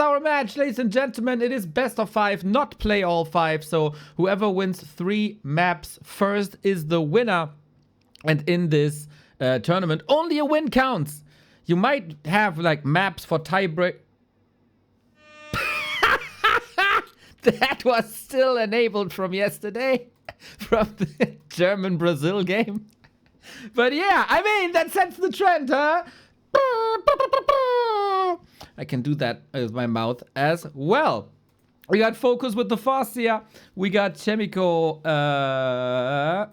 our match, ladies and gentlemen. It is best of 5, not play all 5. So whoever wins 3 maps first is the winner. And in this tournament, only a win counts. You might have like maps for tiebreak. That was still enabled from yesterday, from the German-Brazil game. But yeah, I mean, that sets the trend, huh? I can do that with my mouth as well. We got Focus with the Farseer. We got CHAEMIKO,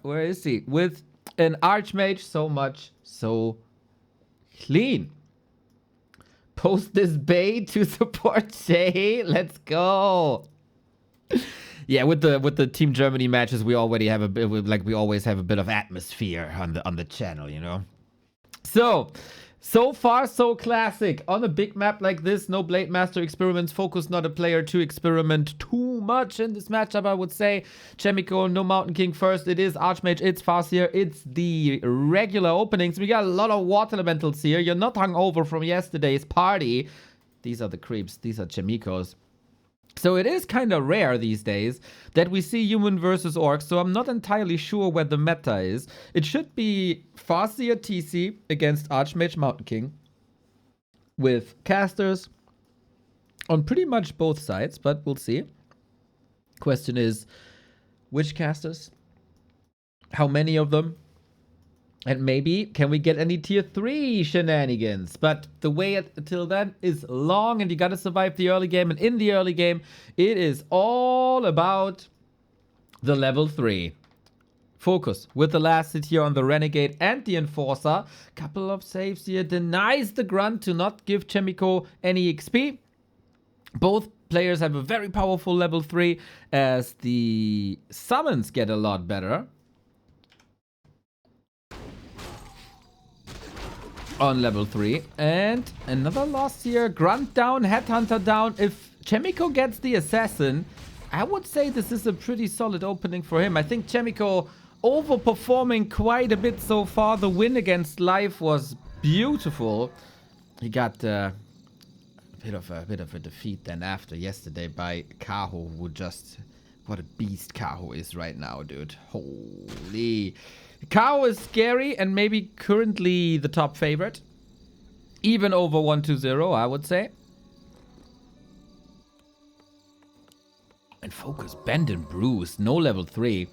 where is he? With an Archmage, so clean. Post this bait to support Jay. Let's go. Yeah, with the Team Germany matches, we already have a bit, like we always have a bit of atmosphere on the channel, you know. So far, so classic. On a big map like this, no Blade Master experiments. Focus, not a player to experiment too much in this matchup, I would say. CHAEMIKO, no Mountain King first. It is Archmage, it's Farseer, it's the regular openings. We got a lot of water elementals here. You're not hungover from yesterday's party. These are the creeps. These are CHAEMIKOs. So it is kind of rare these days that we see human versus orcs, so I'm not entirely sure where the meta is. It should be Farseer TC against Archmage Mountain King with casters on pretty much both sides, but we'll see. Question is, which casters? How many of them? And maybe, can we get any tier 3 shenanigans? But the wait until then is long, and you gotta survive the early game. And in the early game, it is all about the level 3. Focus with the last hit here on the Renegade and the Enforcer. Couple of saves here. Denies the Grunt to not give CHAEMIKO any XP. Both players have a very powerful level 3 as the summons get a lot better. On level 3. And another loss here. Grunt down, Headhunter down. If CHAEMIKO gets the Assassin, I would say this is a pretty solid opening for him. I think CHAEMIKO overperforming quite a bit so far. The win against Life was beautiful. He got a bit of a defeat then after yesterday by Kaho, who just... What a beast Kaho is right now, dude. Holy... Kao is scary and maybe currently the top favorite. Even over 1-2-0, I would say. And Focus, bend and bruise, no level 3.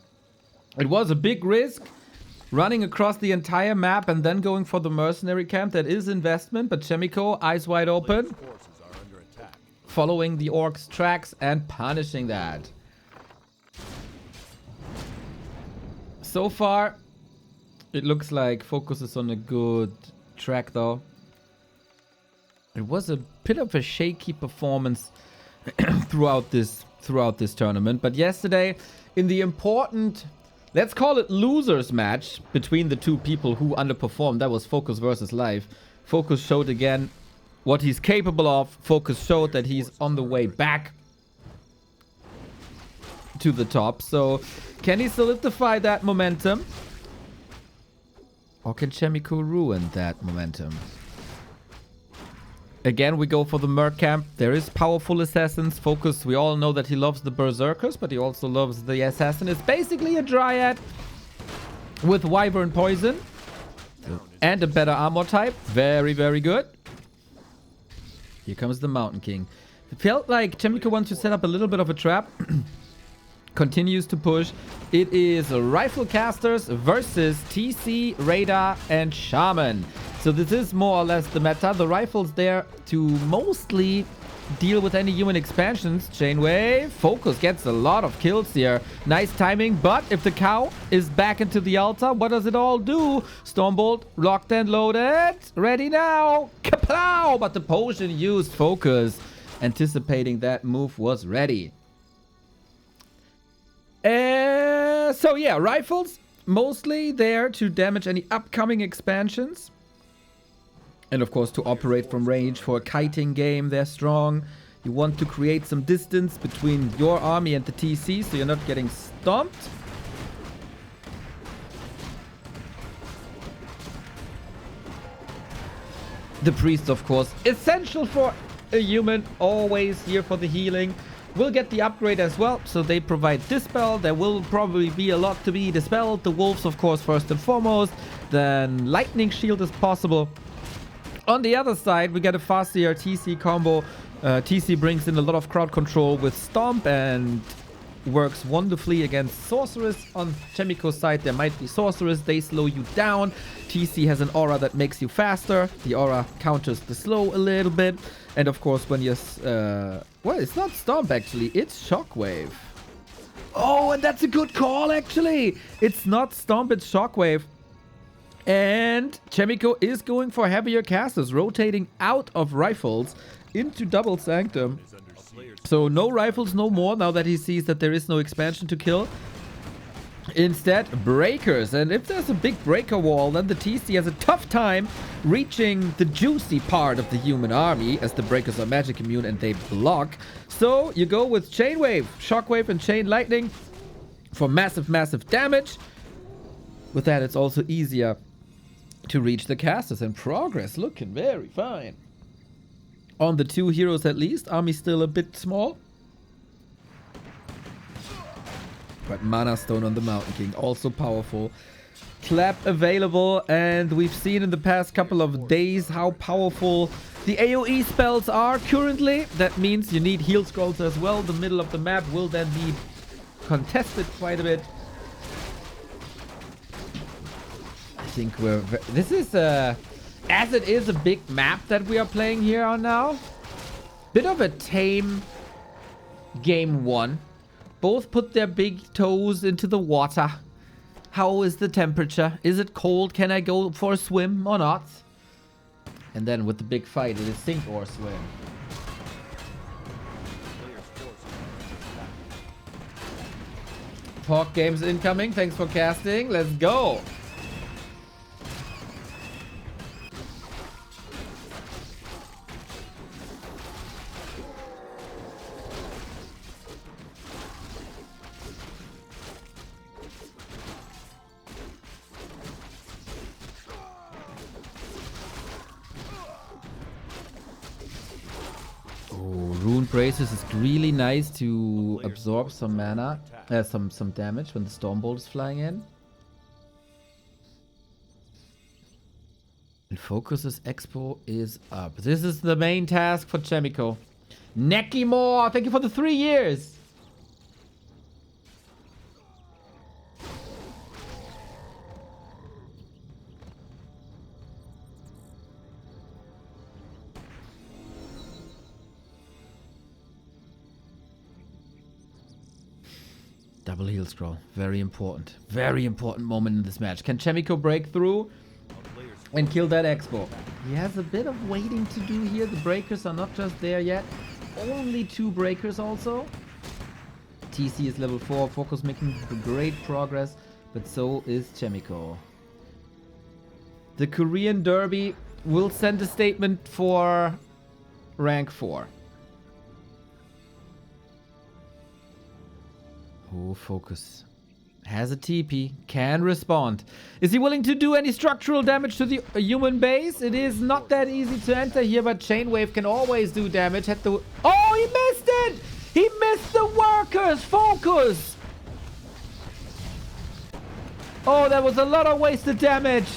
It was a big risk, running across the entire map and then going for the mercenary camp. That is investment, but CHAEMIKO, eyes wide open. Following the orcs' tracks and punishing that. So far... It looks like Focus is on a good track, though. It was a bit of a shaky performance throughout this tournament. But yesterday, in the important, let's call it losers match between the two people who underperformed, that was Focus versus Life. Focus showed again what he's capable of. Focus showed that he's on the way back to the top. So, can he solidify that momentum? Or can CHAEMIKO ruin that momentum? Again, we go for the Merc camp. There is powerful assassins. Focus, we all know that he loves the Berserkers, but he also loves the assassin. It's basically a Dryad with Wyvern Poison and a better armor type. Very, very good. Here comes the Mountain King. It felt like CHAEMIKO wants to set up a little bit of a trap. Continues to push. It is Rifle Casters versus TC, Radar, and Shaman. So this is more or less the meta. The Rifle's there to mostly deal with any human expansions. Chainwave. Focus gets a lot of kills here. Nice timing, but if the cow is back into the altar, what does it all do? Stormbolt, locked and loaded. Ready now. Kaplow! But the potion used Focus. Anticipating that move was ready. So yeah, rifles mostly there to damage any upcoming expansions. And of course to operate from range for a kiting game, they're strong. You want to create some distance between your army and the TC so you're not getting stomped. The priest, of course, essential for a human, always here for the healing. We'll get the upgrade as well, so they provide Dispel. There will probably be a lot to be dispelled. The wolves, of course, first and foremost. Then Lightning Shield is possible. On the other side, we get a Farseer TC combo. TC brings in a lot of crowd control with Stomp and works wonderfully against Sorceress. On CHAEMIKO's side, there might be Sorceress. They slow you down. TC has an aura that makes you faster. The aura counters the slow a little bit. And of course, when you're... well, it's not Stomp, actually. It's Shockwave. Oh, and that's a good call, actually. It's not Stomp, it's Shockwave. And CHAEMIKO is going for heavier casters, rotating out of rifles into Double Sanctum. So no rifles no more, now that he sees that there is no expansion to kill. Instead, breakers. And if there's a big breaker wall, then the TC has a tough time reaching the juicy part of the human army, as the breakers are magic immune and they block. So you go with Chain Wave, Shockwave and Chain Lightning for massive, massive damage. With that, it's also easier to reach the casters, and progress looking very fine. On the two heroes at least, army still a bit small. But Mana Stone on the Mountain King, also powerful. Clap available, and we've seen in the past couple of days how powerful the AoE spells are currently. That means you need heal scrolls as well. The middle of the map will then be contested quite a bit. I think we're... This is as it is a big map that we are playing here on now. Bit of a tame game one. Both put their big toes into the water. How is the temperature? Is it cold? Can I go for a swim or not? And then with the big fight, it is sink or swim. Talk games incoming. Thanks for casting. Let's go. Braces is really nice to absorb some mana, some damage when the Stormbolt is flying in. And Focus's Expo is up. This is the main task for CHAEMIKO. Nekimore, thank you for the 3 years. Double heal scroll. Very important. Very important moment in this match. Can CHAEMIKO break through and kill that Expo? He has a bit of waiting to do here. The breakers are not just there yet. Only 2 breakers also. TC is level 4. Focus making great progress. But so is CHAEMIKO. The Korean Derby will send a statement for rank 4. Oh, Focus has a TP, can respond. Is he willing to do any structural damage to the human base? It is not that easy to enter here, but Chain Wave can always do damage. Oh, he missed it! He missed the workers! Focus! Oh, that was a lot of wasted damage.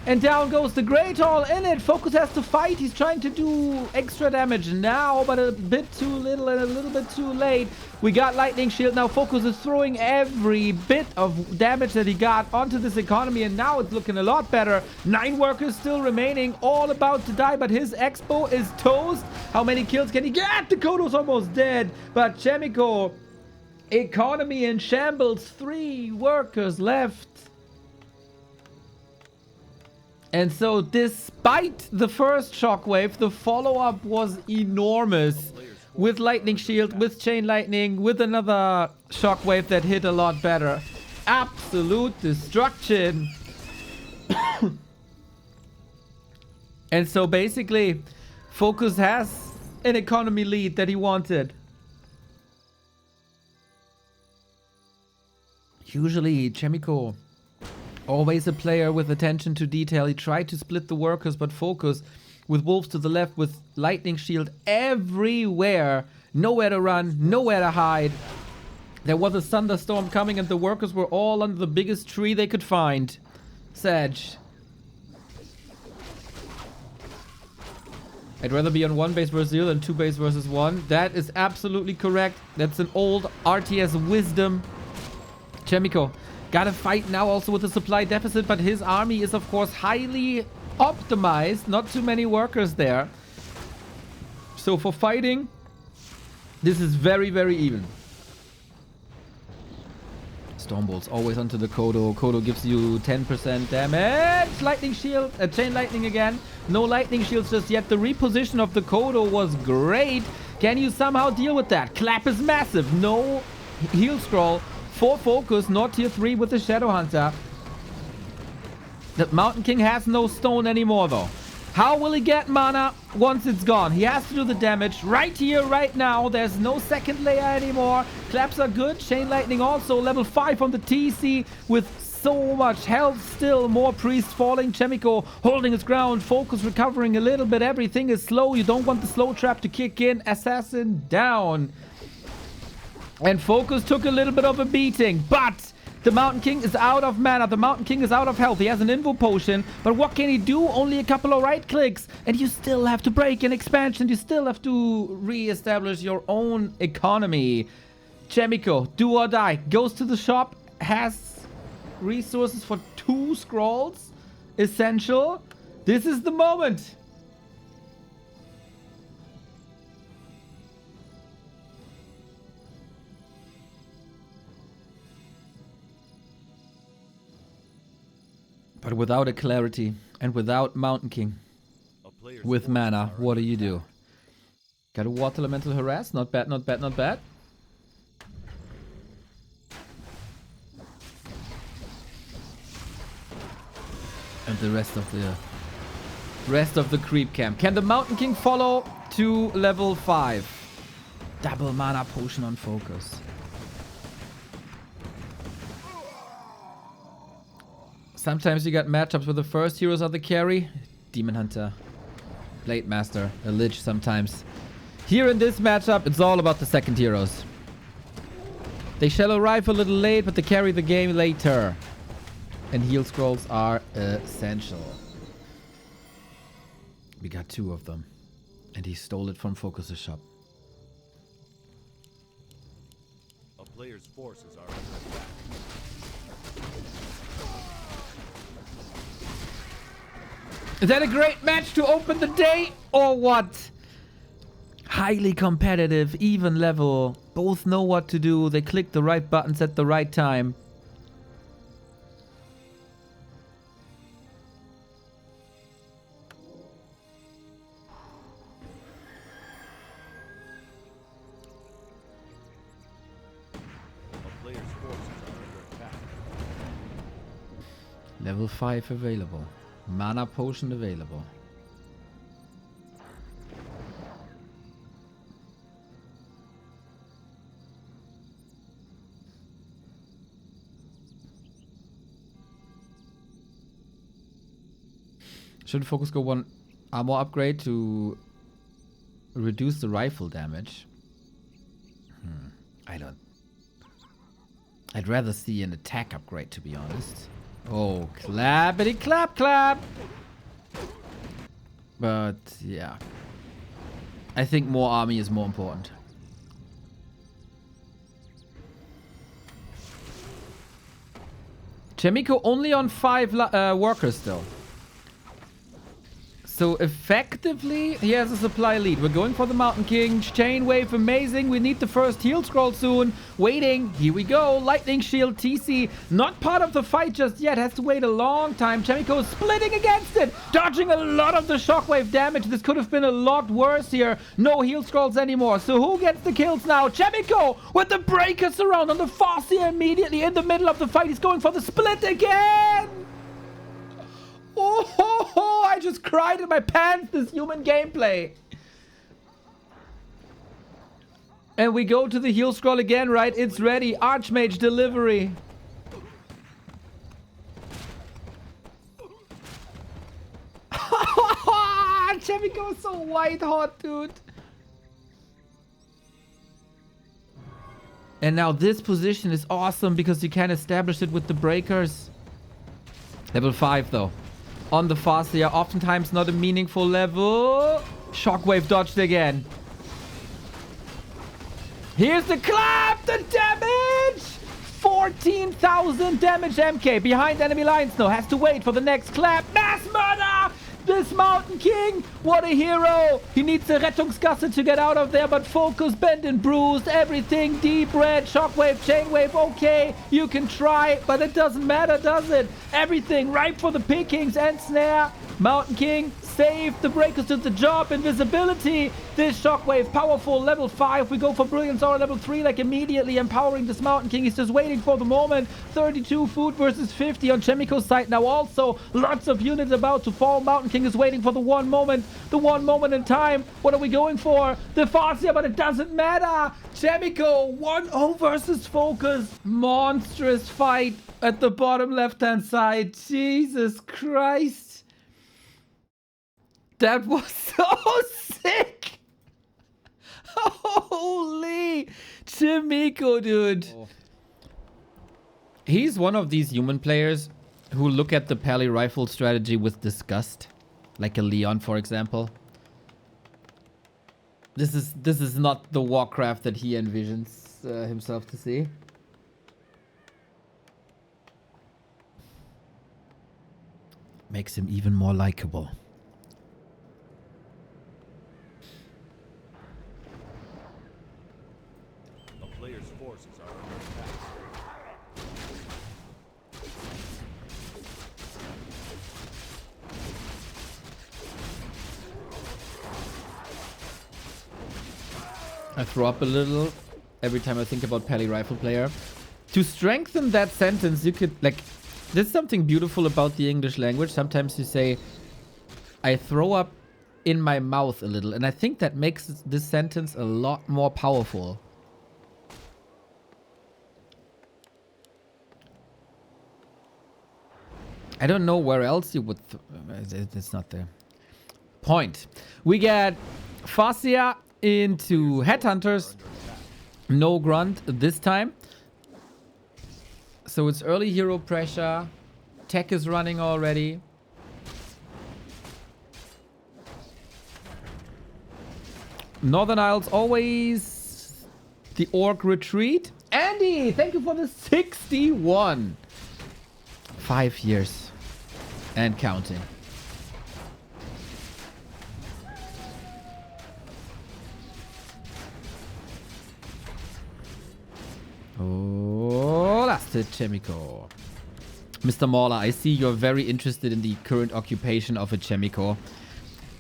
And down goes the Great Hall in it. Focus has to fight. He's trying to do extra damage now, but a bit too little and a little bit too late. We got Lightning Shield. Now Focus is throwing every bit of damage that he got onto this economy, and now it's looking a lot better. 9 workers still remaining, all about to die, but his Expo is toast. How many kills can he get? The Kodo's almost dead, but CHAEMIKO, economy in shambles. 3 workers left. And so, despite the first Shockwave, the follow-up was enormous. With Lightning Shield, with Chain Lightning, with another Shockwave that hit a lot better. Absolute destruction. And so, basically, Focus has an economy lead that he wanted. Usually, CHAEMIKO, always a player with attention to detail. He tried to split the workers, but Focus with wolves to the left, with lightning shield everywhere. Nowhere to run, nowhere to hide. There was a thunderstorm coming and the workers were all under the biggest tree they could find. Sag. I'd rather be on 1 base versus 0 than 2 base versus 1. That is absolutely correct. That's an old RTS wisdom. CHAEMIKO gotta fight now also with a supply deficit, but his army is of course highly optimized. Not too many workers there. So for fighting, this is very, very even. Stormbolts always onto the Kodo. Kodo gives you 10% damage. Lightning shield. Chain lightning again. No lightning shields just yet. The reposition of the Kodo was great. Can you somehow deal with that? Clap is massive. No heal scroll. 4 focus. Not tier 3 with the Shadow Hunter. The Mountain King has no stone anymore though. How will he get mana once it's gone? He has to do the damage right here, right now. There's no second layer anymore. Claps are good. Chain Lightning also. Level 5 on the TC with so much health still. More priests falling. CHAEMIKO holding his ground. Focus recovering a little bit. Everything is slow. You don't want the slow trap to kick in. Assassin down. And Focus took a little bit of a beating. But the Mountain King is out of mana. The Mountain King is out of health. He has an Invo Potion. But what can he do? Only a couple of right clicks. And you still have to break an expansion. You still have to re-establish your own economy. CHAEMIKO, do or die. Goes to the shop. Has resources for 2 scrolls. Essential. This is the moment. But without a clarity and without Mountain King, with mana, what do? Got a Water Elemental Harass. Not bad, not bad, not bad. And the rest of the creep camp. Can the Mountain King follow to level 5? Double mana potion on Focus. Sometimes you got matchups where the first heroes are the carry. Demon Hunter, Blade Master, a Lich sometimes. Here in this matchup, it's all about the second heroes. They shall arrive a little late, but they carry the game later. And heal scrolls are essential. We got 2 of them. And he stole it from Focus's shop. A player's forces are under attack. Is that a great match to open the day or what? Highly competitive, even level. Both know what to do. They click the right buttons at the right time. A player's forces are under attack. Level 5 available. Mana potion available. Should Focus go 1 armor upgrade to reduce the rifle damage? I'd rather see an attack upgrade, to be honest. Oh, clappity clap clap. But yeah, I think more army is more important. CHAEMIKO only on 5 workers still. So effectively, he has a supply lead. We're going for the Mountain King. Chain Wave, amazing. We need the first heal scroll soon. Waiting. Here we go. Lightning Shield, TC. Not part of the fight just yet. Has to wait a long time. CHAEMIKO is splitting against it. Dodging a lot of the shockwave damage. This could have been a lot worse here. No heal scrolls anymore. So who gets the kills now? CHAEMIKO with the Breaker Surround on the Farseer immediately in the middle of the fight. He's going for the split again. Oh, ho, ho, I just cried in my pants, this human gameplay. And we go to the heal scroll again, right? It's ready. Archmage delivery. CHAEMIKO white hot, dude. And now this position is awesome because you can establish it with the breakers. Level 5 though. On the Farseer, oftentimes not a meaningful level. Shockwave dodged again. Here's the clap! The damage! 14,000 damage MK behind enemy lines now. Has to wait for the next clap. Mass murder! This Mountain King, what a hero! He needs a Rettungsgasse to get out of there, but focus, bent and bruised, everything deep red, shockwave, chainwave, okay, you can try, but it doesn't matter, does it? Everything ripe for the pickings and snare. Mountain King saved the breakers to the job. Invisibility. This shockwave, powerful, level 5. We go for brilliance or level 3, like immediately empowering this Mountain King. He's just waiting for the moment. 32 food versus 50 on CHAEMIKO's side. Now also lots of units about to fall. Mountain King is waiting for the one moment in time. What are we going for? The Farseer, but it doesn't matter. CHAEMIKO 1-0 versus Focus. Monstrous fight at the bottom left-hand side. Jesus Christ. That was so sick. Holy CHAEMIKO, dude. Oh. He's one of these human players who look at the Pally rifle strategy with disgust. Like a Leon, for example. This is not the Warcraft that he envisions himself to see. Makes him even more likable. Player's forces are under attack. I throw up a little every time I think about Pally rifle player. To strengthen that sentence, you could, like, there's something beautiful about the English language. Sometimes you say, I throw up in my mouth a little. And I think that makes this sentence a lot more powerful. I don't know where else you would... it's not the point. We get Farseer into Headhunters. No grunt this time. So it's early hero pressure. Tech is running already. Northern Isles always the orc retreat. Andy, thank you for the 61. 5 years. And counting. Oh, that's it, CHAEMIKO. Mr. Mauler, I see you're very interested in the current occupation of a CHAEMIKO.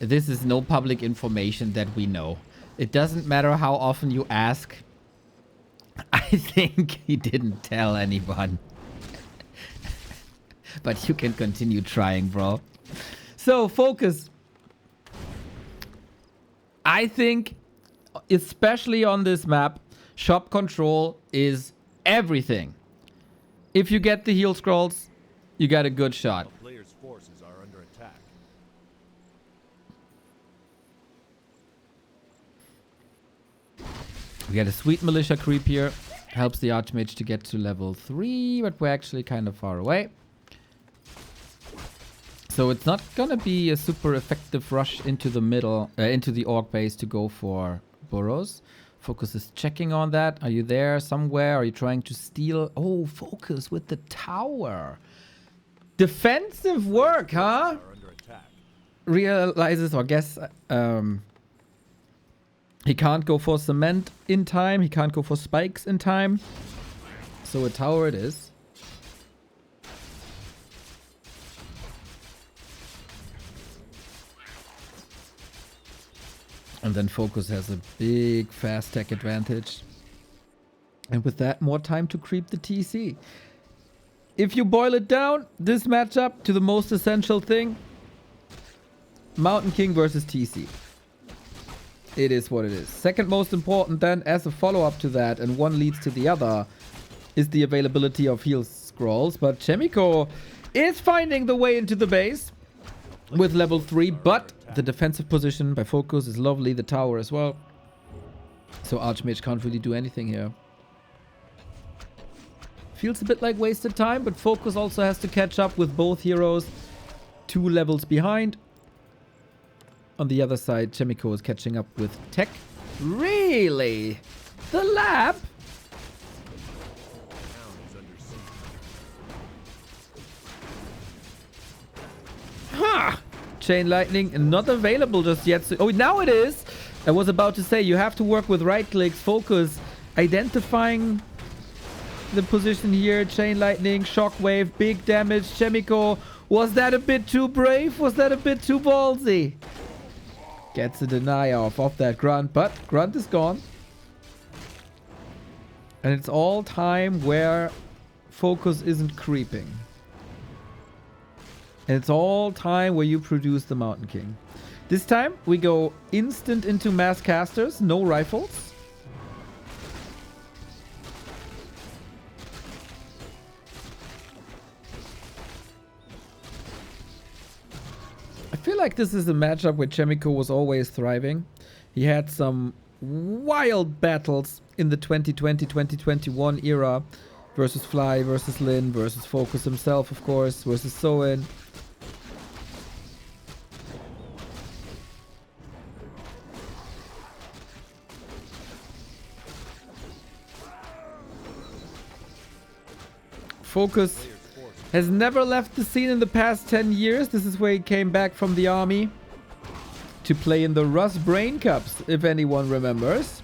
This is no public information that we know. It doesn't matter how often you ask. I think he didn't tell anyone. But you can continue trying, bro. So, Focus. I think, especially on this map, shop control is everything. If you get the heal scrolls, you got a good shot. The player's forces are under attack. We get a sweet militia creep here. Helps the Archmage to get to level 3, but we're actually kind of far away. So it's not gonna be a super effective rush into the middle, into the orc base to go for burrows. Focus is checking on that. Are you there somewhere? Are you trying to steal? Oh, Focus with the tower. Defensive work, huh? Realizes or guess he can't go for cement in time. He can't go for spikes in time. So a tower it is. And then Focus has a big fast tech advantage. And with that, more time to creep the TC. If you boil it down, this matchup to the most essential thing, Mountain King versus TC. It is what it is. Second most important then, as a follow-up to that, and one leads to the other, is the availability of heal scrolls. But CHAEMIKO is finding the way into the base with level 3, but The defensive position by Focus is lovely. The tower as well. So Archmage can't really do anything here. Feels a bit like wasted time, but Focus also has to catch up with both heroes 2 levels behind. On the other side, CHAEMIKO is catching up with Tech. Really? The lab? Ha! Chain Lightning not available just yet. So, oh, now it is. I was about to say, you have to work with right clicks, focus, identifying the position here. Chain Lightning, Shockwave, big damage. CHAEMIKO, was that a bit too brave? Was that a bit too ballsy? Gets a deny off of that Grunt, but Grunt is gone. And it's all time where focus isn't creeping. And it's all time where you produce the Mountain King. This time we go instant into mass casters, no rifles. I feel like this is a matchup where CHAEMIKO was always thriving. He had some wild battles in the 2020-2021 era versus Fly, versus Lin, versus Focus himself, of course, versus Soin. Focus has never left the scene in the past 10 years. This is where he came back from the army to play in the Russ Brain Cups, if anyone remembers.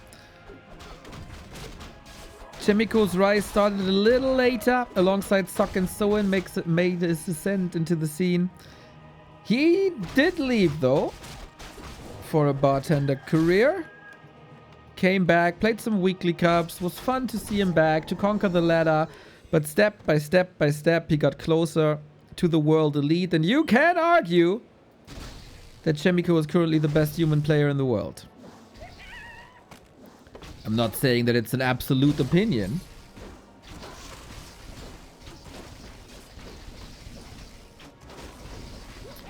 CHAEMIKO's rise started a little later, alongside Sok and Soin made his ascent into the scene. He did leave, though, for a bartender career. Came back, played some weekly cups. Was fun to see him back, to conquer the ladder. But step by step by step, he got closer to the world elite. And you can argue that CHAEMIKO is currently the best human player in the world. I'm not saying that it's an absolute opinion.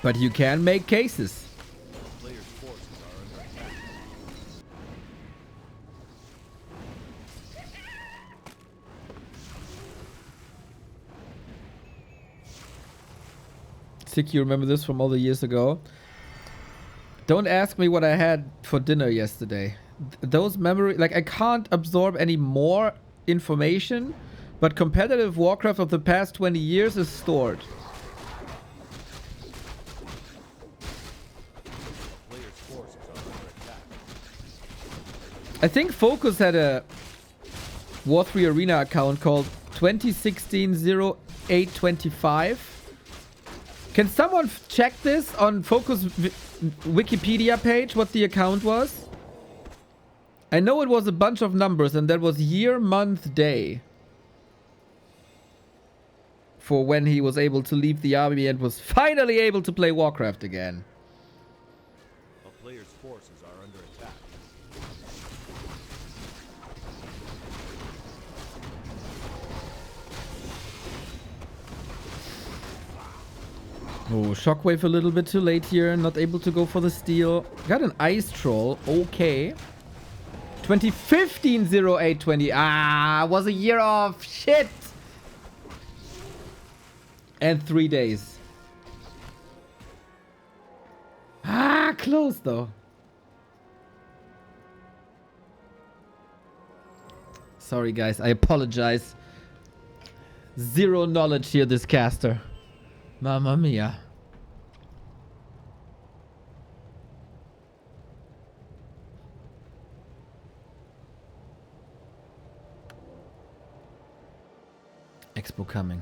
But you can make cases. Sick, you remember this from all the years ago? Don't ask me what I had for dinner yesterday. Those memories, like, I can't absorb any more information, but competitive Warcraft of the past 20 years is stored. I think Focus had a War 3 Arena account called 2016-0825. Can someone check this on Focus Wikipedia page, what the account was? I know it was a bunch of numbers, and that was year, month, day. For when he was able to leave the army and was finally able to play Warcraft again. A player's forces are under attack. Oh, Shockwave a little bit too late here. Not able to go for the steal. Got an Ice Troll. Okay. 2015-0820. Ah, was a year off. Shit. And 3 days. Ah, close though. Sorry guys, I apologize. Zero knowledge here, this caster. Mamma mia. Expo coming.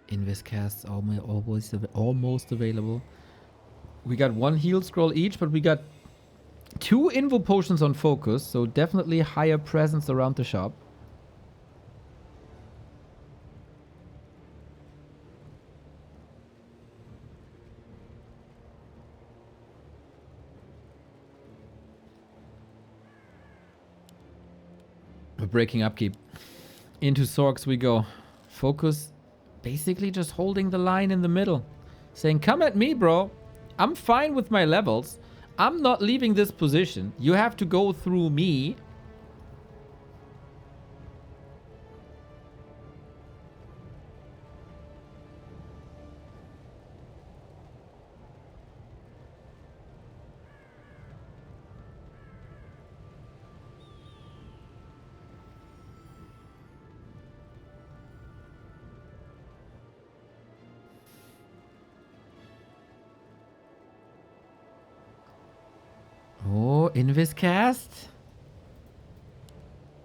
Invis casts almost available. We got 1 heal scroll each, but we got 2 invo potions on Focus, so definitely higher presence around the shop. We're breaking upkeep. Into Sorks we go. Focus basically just holding the line in the middle. Saying, come at me, bro. I'm fine with my levels. I'm not leaving this position. You have to go through me. Oh, Invis cast.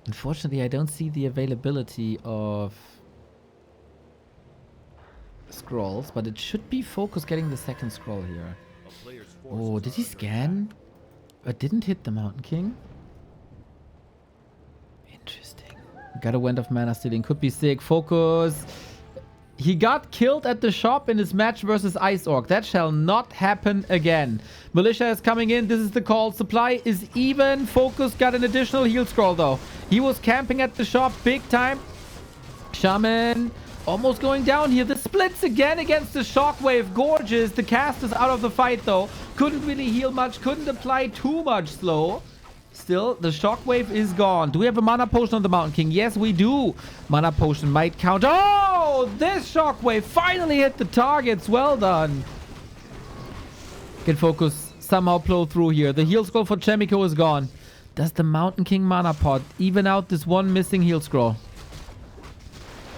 Unfortunately, I don't see the availability of scrolls, but it should be Focus getting the second scroll here. Oh, did he scan? But didn't hit the Mountain King? Interesting. Got a Wind of Mana Stealing. Could be sick. Focus. He got killed at the shop in his match versus Ice Orc. That shall not happen again. Militia is coming in. This is the call. Supply is even. Focus got an additional heal scroll though. He was camping at the shop big time. Shaman almost going down here. The splits again against the Shockwave. Gorgeous. The cast is out of the fight though. Couldn't really heal much. Couldn't apply too much slow. Still, the Shockwave is gone. Do we have a Mana Potion on the Mountain King? Yes, we do. Mana Potion might count. Oh, this Shockwave finally hit the targets. Well done. Can Focus somehow plow through here. The heal scroll for CHAEMIKO is gone. Does the Mountain King Mana Pot even out this one missing heal scroll?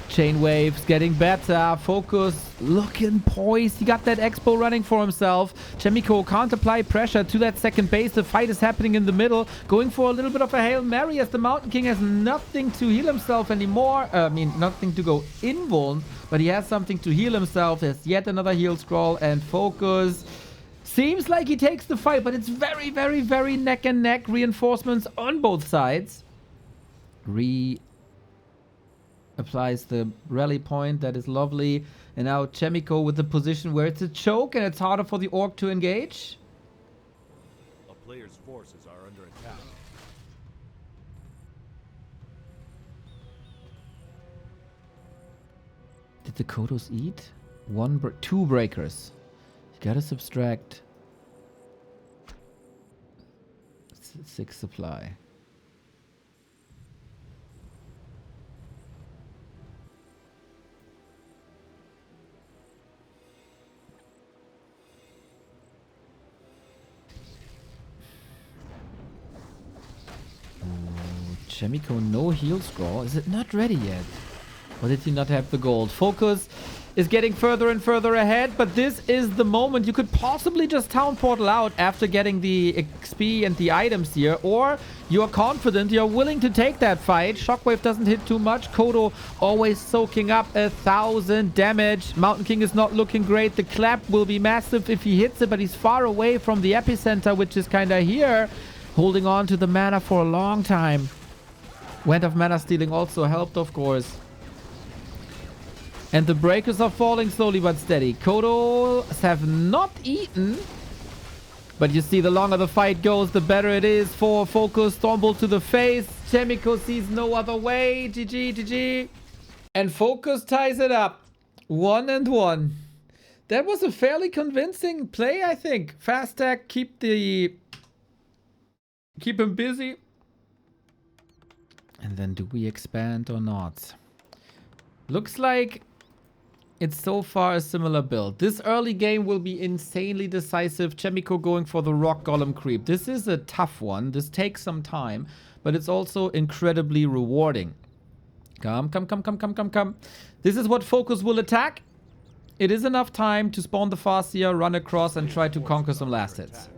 Chain waves getting better. Focus looking poised. He got that expo running for himself. CHAEMIKO can't apply pressure to that second base. The fight is happening in the middle. Going for a little bit of a Hail Mary as the Mountain King has nothing to heal himself anymore. I mean, nothing to go invuln, but he has something to heal himself. There's yet another heal scroll and Focus. Seems like he takes the fight, but it's very, very, very neck and neck. Reinforcements on both sides. Applies the rally point. That is lovely. And now CHAEMIKO with the position where it's a choke and it's harder for the Orc to engage. A player's forces are under attack. Did the Kodos eat? Two breakers. You gotta subtract 6 supply. CHAEMIKO, no heal scroll. Is it not ready yet? Or did he not have the gold? Focus is getting further and further ahead, but this is the moment. You could possibly just town portal out after getting the XP and the items here, or you're confident, you're willing to take that fight. Shockwave doesn't hit too much. Kodo always soaking up 1,000 damage. Mountain King is not looking great. The clap will be massive if he hits it, but he's far away from the epicenter, which is kind of here. Holding on to the mana for a long time. Wind of Mana Stealing also helped, of course. And the breakers are falling slowly but steady. Kodos have not eaten. But you see, the longer the fight goes, the better it is for Focus. Stormbolt to the face. CHAEMIKO sees no other way. GG, GG. And Focus ties it up. 1-1. That was a fairly convincing play, I think. Fast tag, keep him busy. And then do we expand or not? Looks like it's so far a similar build. This early game will be insanely decisive. CHAEMIKO going for the Rock Golem creep. This is a tough one. This takes some time, but it's also incredibly rewarding. Come. This is what Focus will attack. It is enough time to spawn the Farseer, run across, and try to conquer some last hits.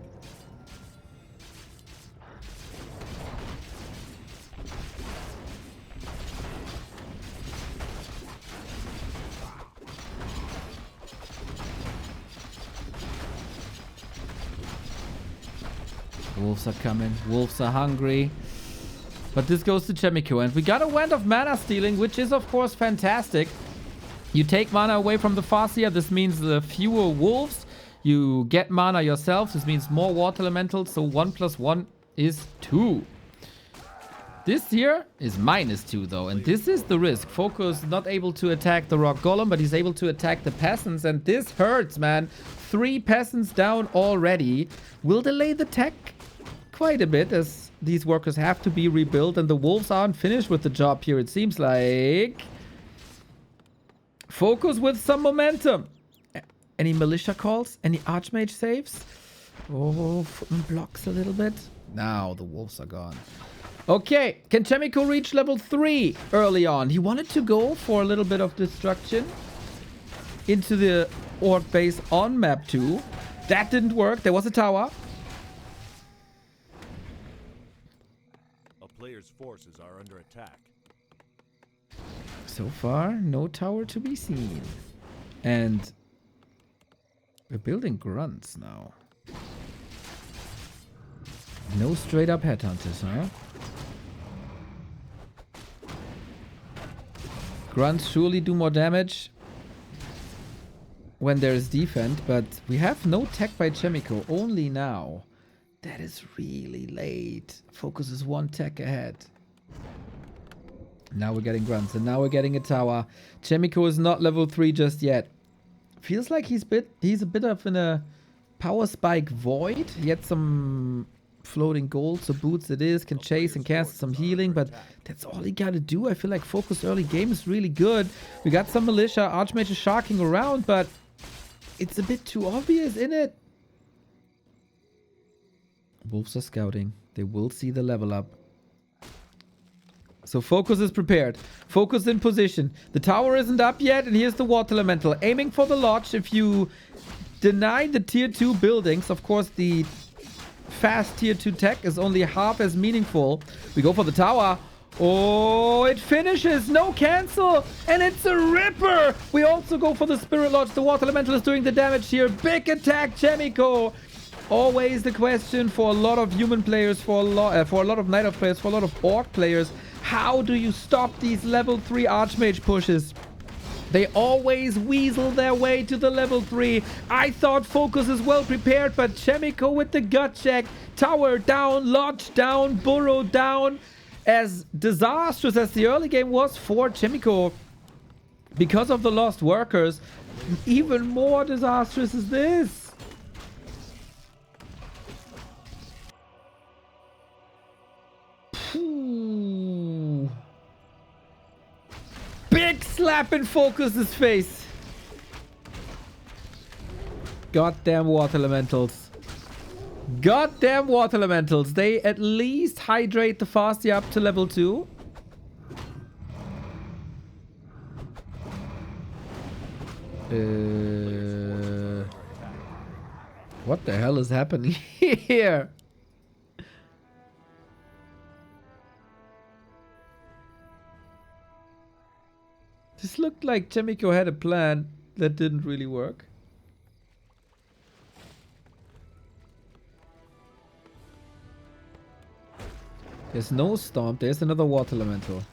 Wolves are coming. Wolves are hungry. But this goes to CHAEMIKO. And we got a Wind of Mana Stealing, which is, of course, fantastic. You take mana away from the Farseer. This means fewer wolves. You get mana yourself. This means more water elementals. So 1 + 1 is 2. This here is -2 though, and this is the risk. Focus not able to attack the rock golem, but he's able to attack the peasants, and this hurts, man. 3 peasants down already. Will delay the tech quite a bit, as these workers have to be rebuilt, and the wolves aren't finished with the job here, it seems like. Focus with some momentum. Any militia calls? Any archmage saves? Oh, Footman blocks a little bit. Now the wolves are gone. Okay, can CHAEMIKO reach level 3 early on? He wanted to go for a little bit of destruction into the orc base on map 2. That didn't work. There was a tower. A player's forces are under attack. So far, no tower to be seen. And we're building grunts now. No straight up headhunters, huh? Grunts surely do more damage when there's defense, but we have no tech by CHAEMIKO, only now. That is really late. Focus is 1 tech ahead. Now we're getting grunts, and now we're getting a tower. CHAEMIKO is not level 3 just yet. Feels like he's a bit of in a power spike void. He had some floating gold, so boots it is, can chase and cast some healing, but that's all he gotta do. I feel like focus early game is really good. We got some militia, archmage is sharking around, but it's a bit too obvious in it. Wolves are scouting. They will see the level up. So focus is prepared. Focus in position. The tower isn't up yet, and here's the water elemental. Aiming for the lodge. If you deny the tier 2 buildings, of course the fast tier 2 tech is only half as meaningful. We go for the tower. Oh, it finishes. No cancel. And it's a ripper. We also go for the spirit lodge. The water elemental is doing the damage here. Big attack, CHAEMIKO. Always the question for a lot of human players, for a lot of Night Elf players, for a lot of Orc players. How do you stop these level 3 Archmage pushes? They always weasel their way to the level 3. I thought Focus is well prepared, but CHAEMIKO with the gut check. Tower down, Lodge down, Burrow down. As disastrous as the early game was for CHAEMIKO, because of the lost workers, even more disastrous is this. Big slap in Focus's face. Goddamn water elementals. Goddamn water elementals. They at least hydrate the Fastia up to level 2. What the hell is happening here? This looked like CHAEMIKO had a plan that didn't really work. There's no Stomp. There's another water elemental.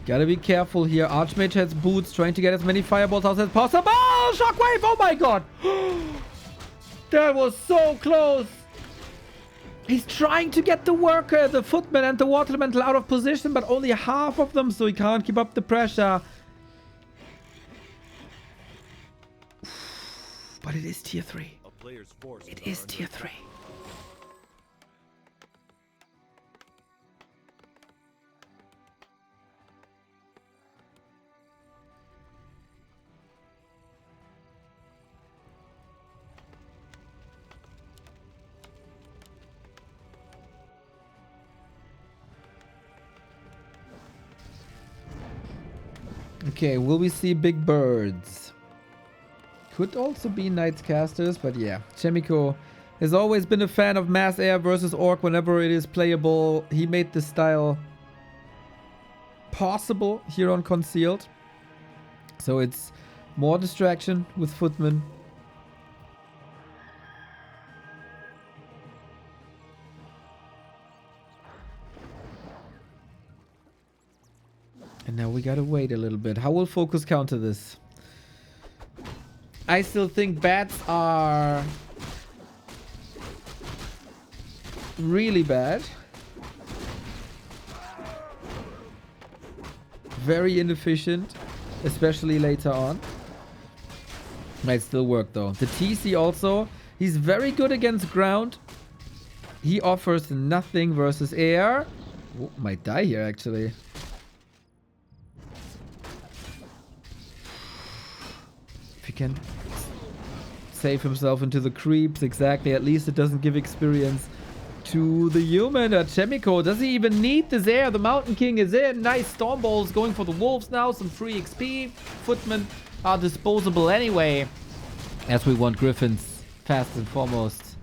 Gotta be careful here. Archmage has boots, trying to get as many fireballs out as possible. Shockwave! Oh my god! That was so close! He's trying to get the worker, the footman, and the water elemental out of position, but only half of them, so he can't keep up the pressure. But it is tier 3. It is tier 3. Okay, will we see big birds? Could also be Knights casters, but yeah. CHAEMIKO has always been a fan of mass air versus orc whenever it is playable. He made this style possible here on Concealed. So it's more distraction with footmen. And now we gotta wait a little bit. How will Focus counter this? I still think bats are really bad. very inefficient, especially later on. Might still work though. The TC also, he's very good against ground. He offers nothing versus air. Oh, might die here actually. If he can save himself into the creeps, exactly. At least it doesn't give experience to the human. CHAEMIKO, does he even need this air? The Mountain King is in. Nice Storm Balls going for the Wolves now. Some free XP. Footmen are disposable anyway, as we want Griffins fast and foremost.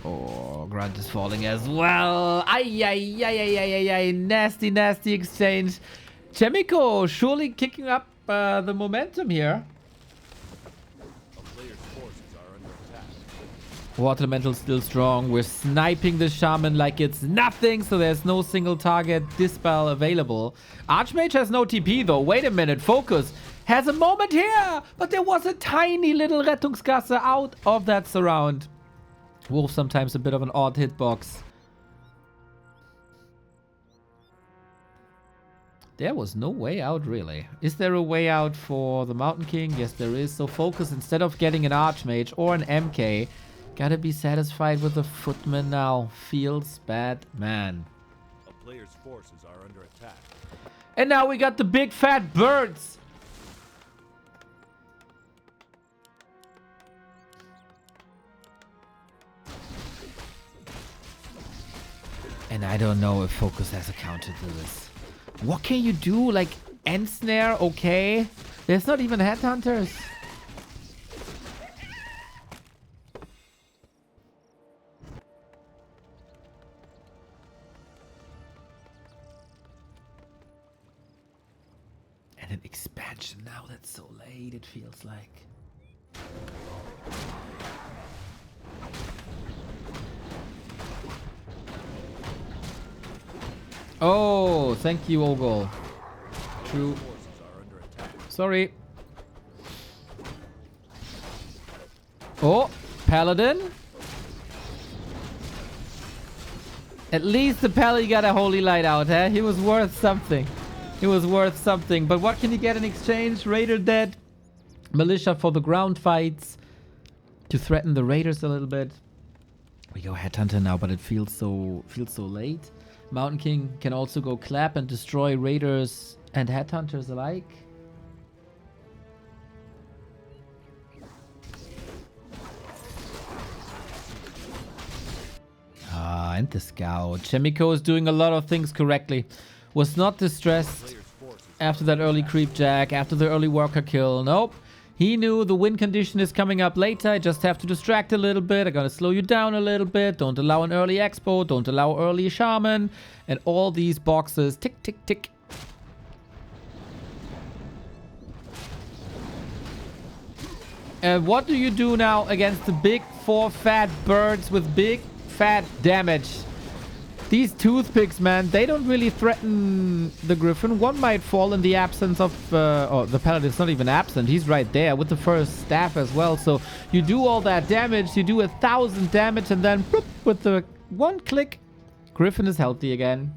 Oh, Grunt is falling as well. Ay, ay, ay, ay, ay, ay, ay. Nasty, nasty exchange. CHAEMIKO surely kicking up the momentum here. Water Elemental still strong. We're sniping the Shaman like it's nothing, so there's no single target dispel available. Archmage has no TP though. Wait a minute. Focus has a moment here, but there was a tiny little Rettungsgasse out of that surround. Wolf sometimes a bit of an odd hitbox. There was no way out, really. Is there a way out for the Mountain King? Yes, there is. So Focus, instead of getting an Archmage or an MK, gotta be satisfied with the Footman now. Feels bad, man. A player's forces are under attack. And now we got the big fat birds. And I don't know if Focus has a counter to this. What can you do? Like, end snare, okay. There's not even headhunters. And an expansion now, that's so late, it feels like. Oh, thank you, Ogol. True. Sorry. Oh, Paladin. At least the Pally got a holy light out, eh? He was worth something. He was worth something. But what can you get in exchange? Raider dead. Militia for the ground fights. To threaten the Raiders a little bit. We go Headhunter now, but it feels so late. Mountain King can also go clap and destroy Raiders and Headhunters alike. And the Scout. CHAEMIKO is doing a lot of things correctly. Was not distressed after that early creep jack, after the early worker kill. Nope. He knew the win condition is coming up later. I just have to distract a little bit. I gotta slow you down a little bit. Don't allow an early expo. Don't allow early shaman. And all these boxes. Tick, tick, tick. And what do you do now against the big 4 fat birds with big fat damage? These toothpicks, man, they don't really threaten the Griffin. One might fall in the absence of... oh, the Paladin's not even absent. He's right there with the first staff as well. So you do all that damage. You do 1,000 damage and then bloop, with the one click, Griffin is healthy again.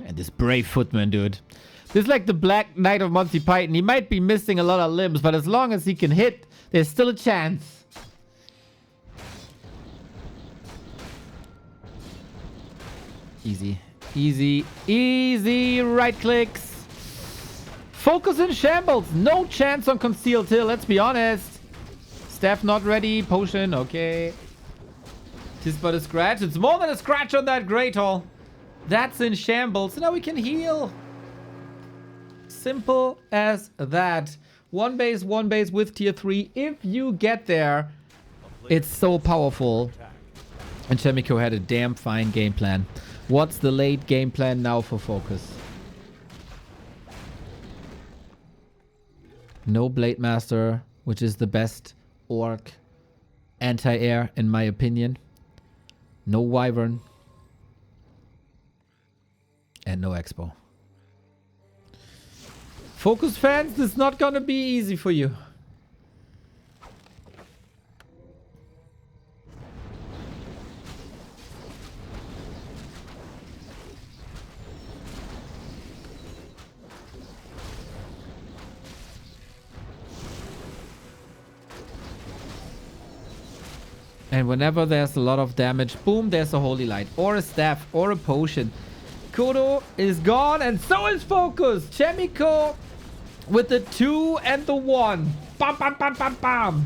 And this brave footman, dude. This is like the Black Knight of Monty Python. He might be missing a lot of limbs, but as long as he can hit, there's still a chance. Easy. Easy. Easy. Right clicks. Focus in shambles. No chance on concealed till, let's be honest. Staff not ready. Potion. Okay. Tis but a scratch. It's more than a scratch on that Great Hall. That's in shambles. So now we can heal. Simple as that. One base with tier 3. If you get there, it's so powerful. And CHAEMIKO had a damn fine game plan. What's the late game plan now for Focus? No Blade Master, which is the best orc anti-air in my opinion. No Wyvern. And no Expo. Focus fans, this is not gonna be easy for you. And whenever there's a lot of damage, boom, there's a Holy Light. Or a Staff. Or a Potion. Kodo is gone. And so is Focus. CHAEMIKO with the 2 and the 1. Bam, bam, bam, bam, bam.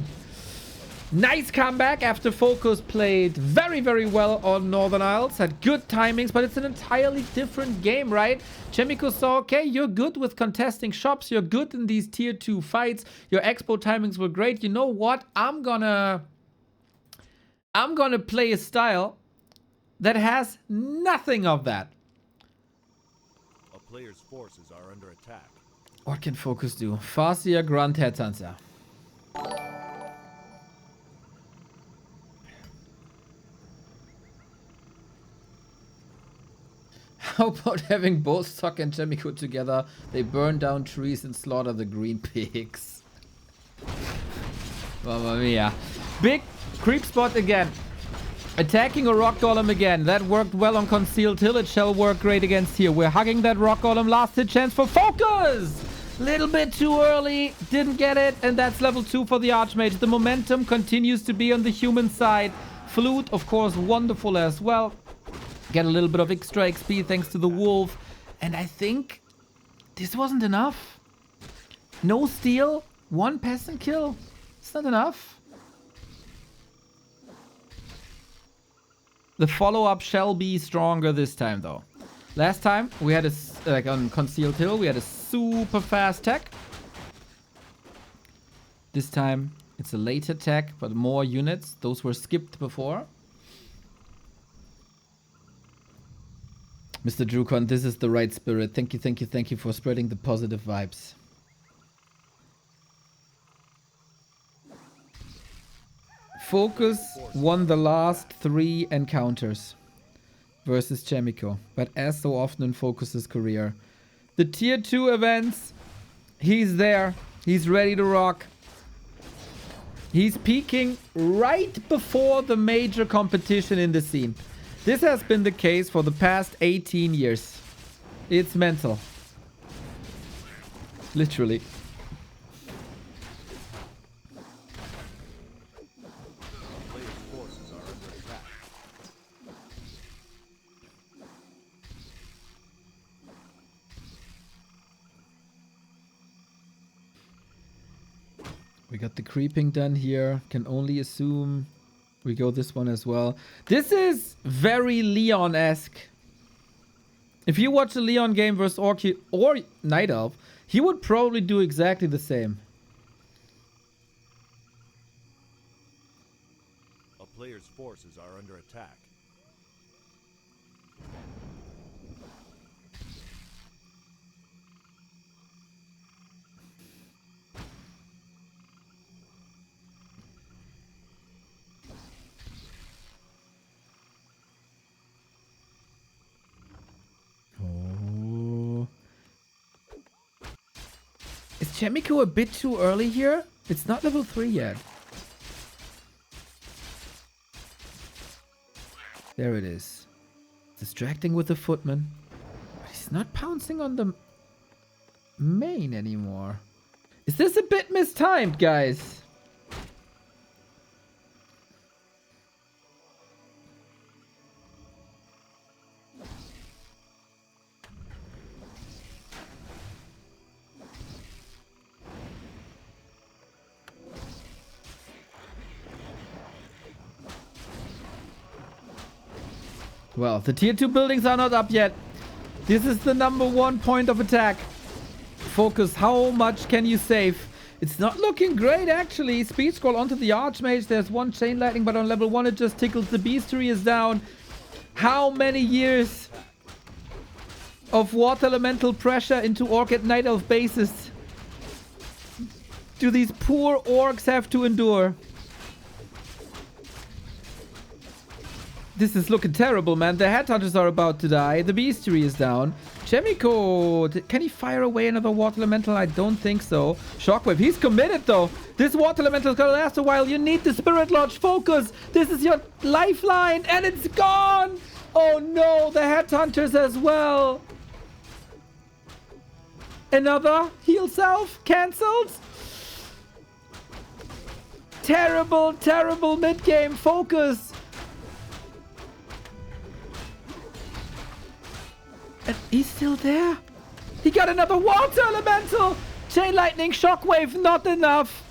Nice comeback after Focus played very, very well on Northern Isles. Had good timings, but it's an entirely different game, right? CHAEMIKO saw, okay, you're good with contesting shops. You're good in these tier 2 fights. Your expo timings were great. You know what? I'm gonna play a style that has nothing of that. A player's forces are under attack. What can Focus do? Farseer, Grunt, Headhunter. How about having both Sok and CHAEMIKO together? They burn down trees and slaughter the green pigs. Mamma mia. Big creep spot again. Attacking a rock golem again. That worked well on Concealed Hill. It shall work great against here. We're hugging that rock golem. Last hit chance for Focus. Little bit too early. Didn't get it. And that's level 2 for the Archmage. The momentum continues to be on the human side. Flute, of course, wonderful as well. Get a little bit of extra XP thanks to the wolf. And I think this wasn't enough. No steal. 1 peasant kill. It's not enough. The follow-up shall be stronger this time, though. Last time, we had a, like on Concealed Hill, we had a super fast tech. This time, it's a late attack, but more units. Those were skipped before. Mr. Drukon, this is the right spirit. Thank you, thank you, thank you for spreading the positive vibes. Focus won the last 3 encounters versus CHAEMIKO, but as so often in Focus's career, the tier 2 events, he's there. He's ready to rock. He's peaking right before the major competition in the scene. This has been the case for the past 18 years. It's mental. Literally. Player's forces are under attack. We got the creeping done here. Can only assume we go this one as well. This is very Leon-esque. If you watch a Leon game versus Orc or Night Elf, he would probably do exactly the same. A player's forces are under attack. Is CHAEMIKO a bit too early here? It's not level 3 yet. There it is. Distracting with the footman. But he's not pouncing on the main anymore. Is this a bit mistimed, guys? Well, the tier 2 buildings are not up yet. This is the number 1 point of attack. Focus, how much can you save? It's not looking great, actually. Speed scroll onto the Archmage. There's 1 chain lightning, but on level 1 it just tickles. The Beastery is down. How many years of water elemental pressure into Orc and Night Elf bases do these poor Orcs have to endure? This is looking terrible, man. The Headhunters are about to die. The Beastery is down. CHAEMIKO, can he fire away another Water Elemental? I don't think so. Shockwave, he's committed though. This Water Elemental is gonna last a while. You need the Spirit Lodge. Focus. This is your lifeline and it's gone. Oh no, the Headhunters as well. Another heal self cancelled. Terrible, terrible mid-game focus. And he's still there. He got another water elemental. Chain lightning, shockwave, not enough.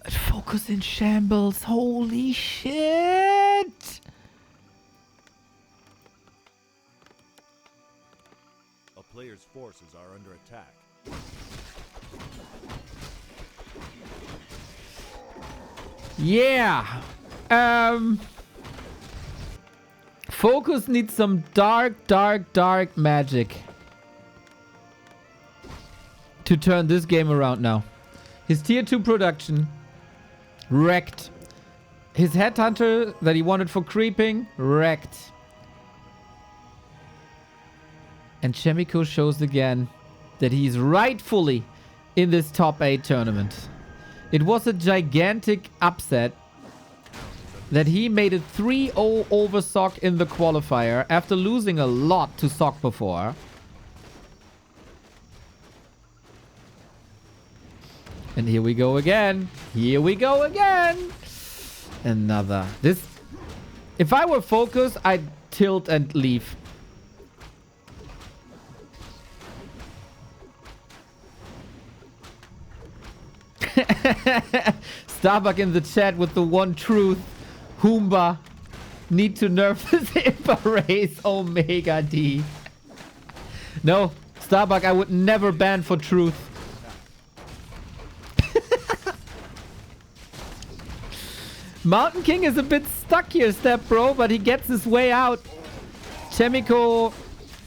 Focus in shambles. Holy shit. A player's forces are under attack. Yeah. Focus needs some dark magic to turn this game around now. His tier 2 production wrecked. His headhunter that he wanted for creeping wrecked. And CHAEMIKO shows again that he's rightfully in this top 8 tournament. It was a gigantic upset that he made it 3-0 over Sok in the qualifier after losing a lot to Sok before. And here we go again. Here we go again. Another. This. If I were focused, I'd tilt and leave. Starbuck in the chat with the one truth. Hoomba. Need to nerf this Impa race. Omega D. No, Starbuck, I would never ban for truth. Mountain King is a bit stuck here, Step Bro, but he gets his way out. CHAEMIKO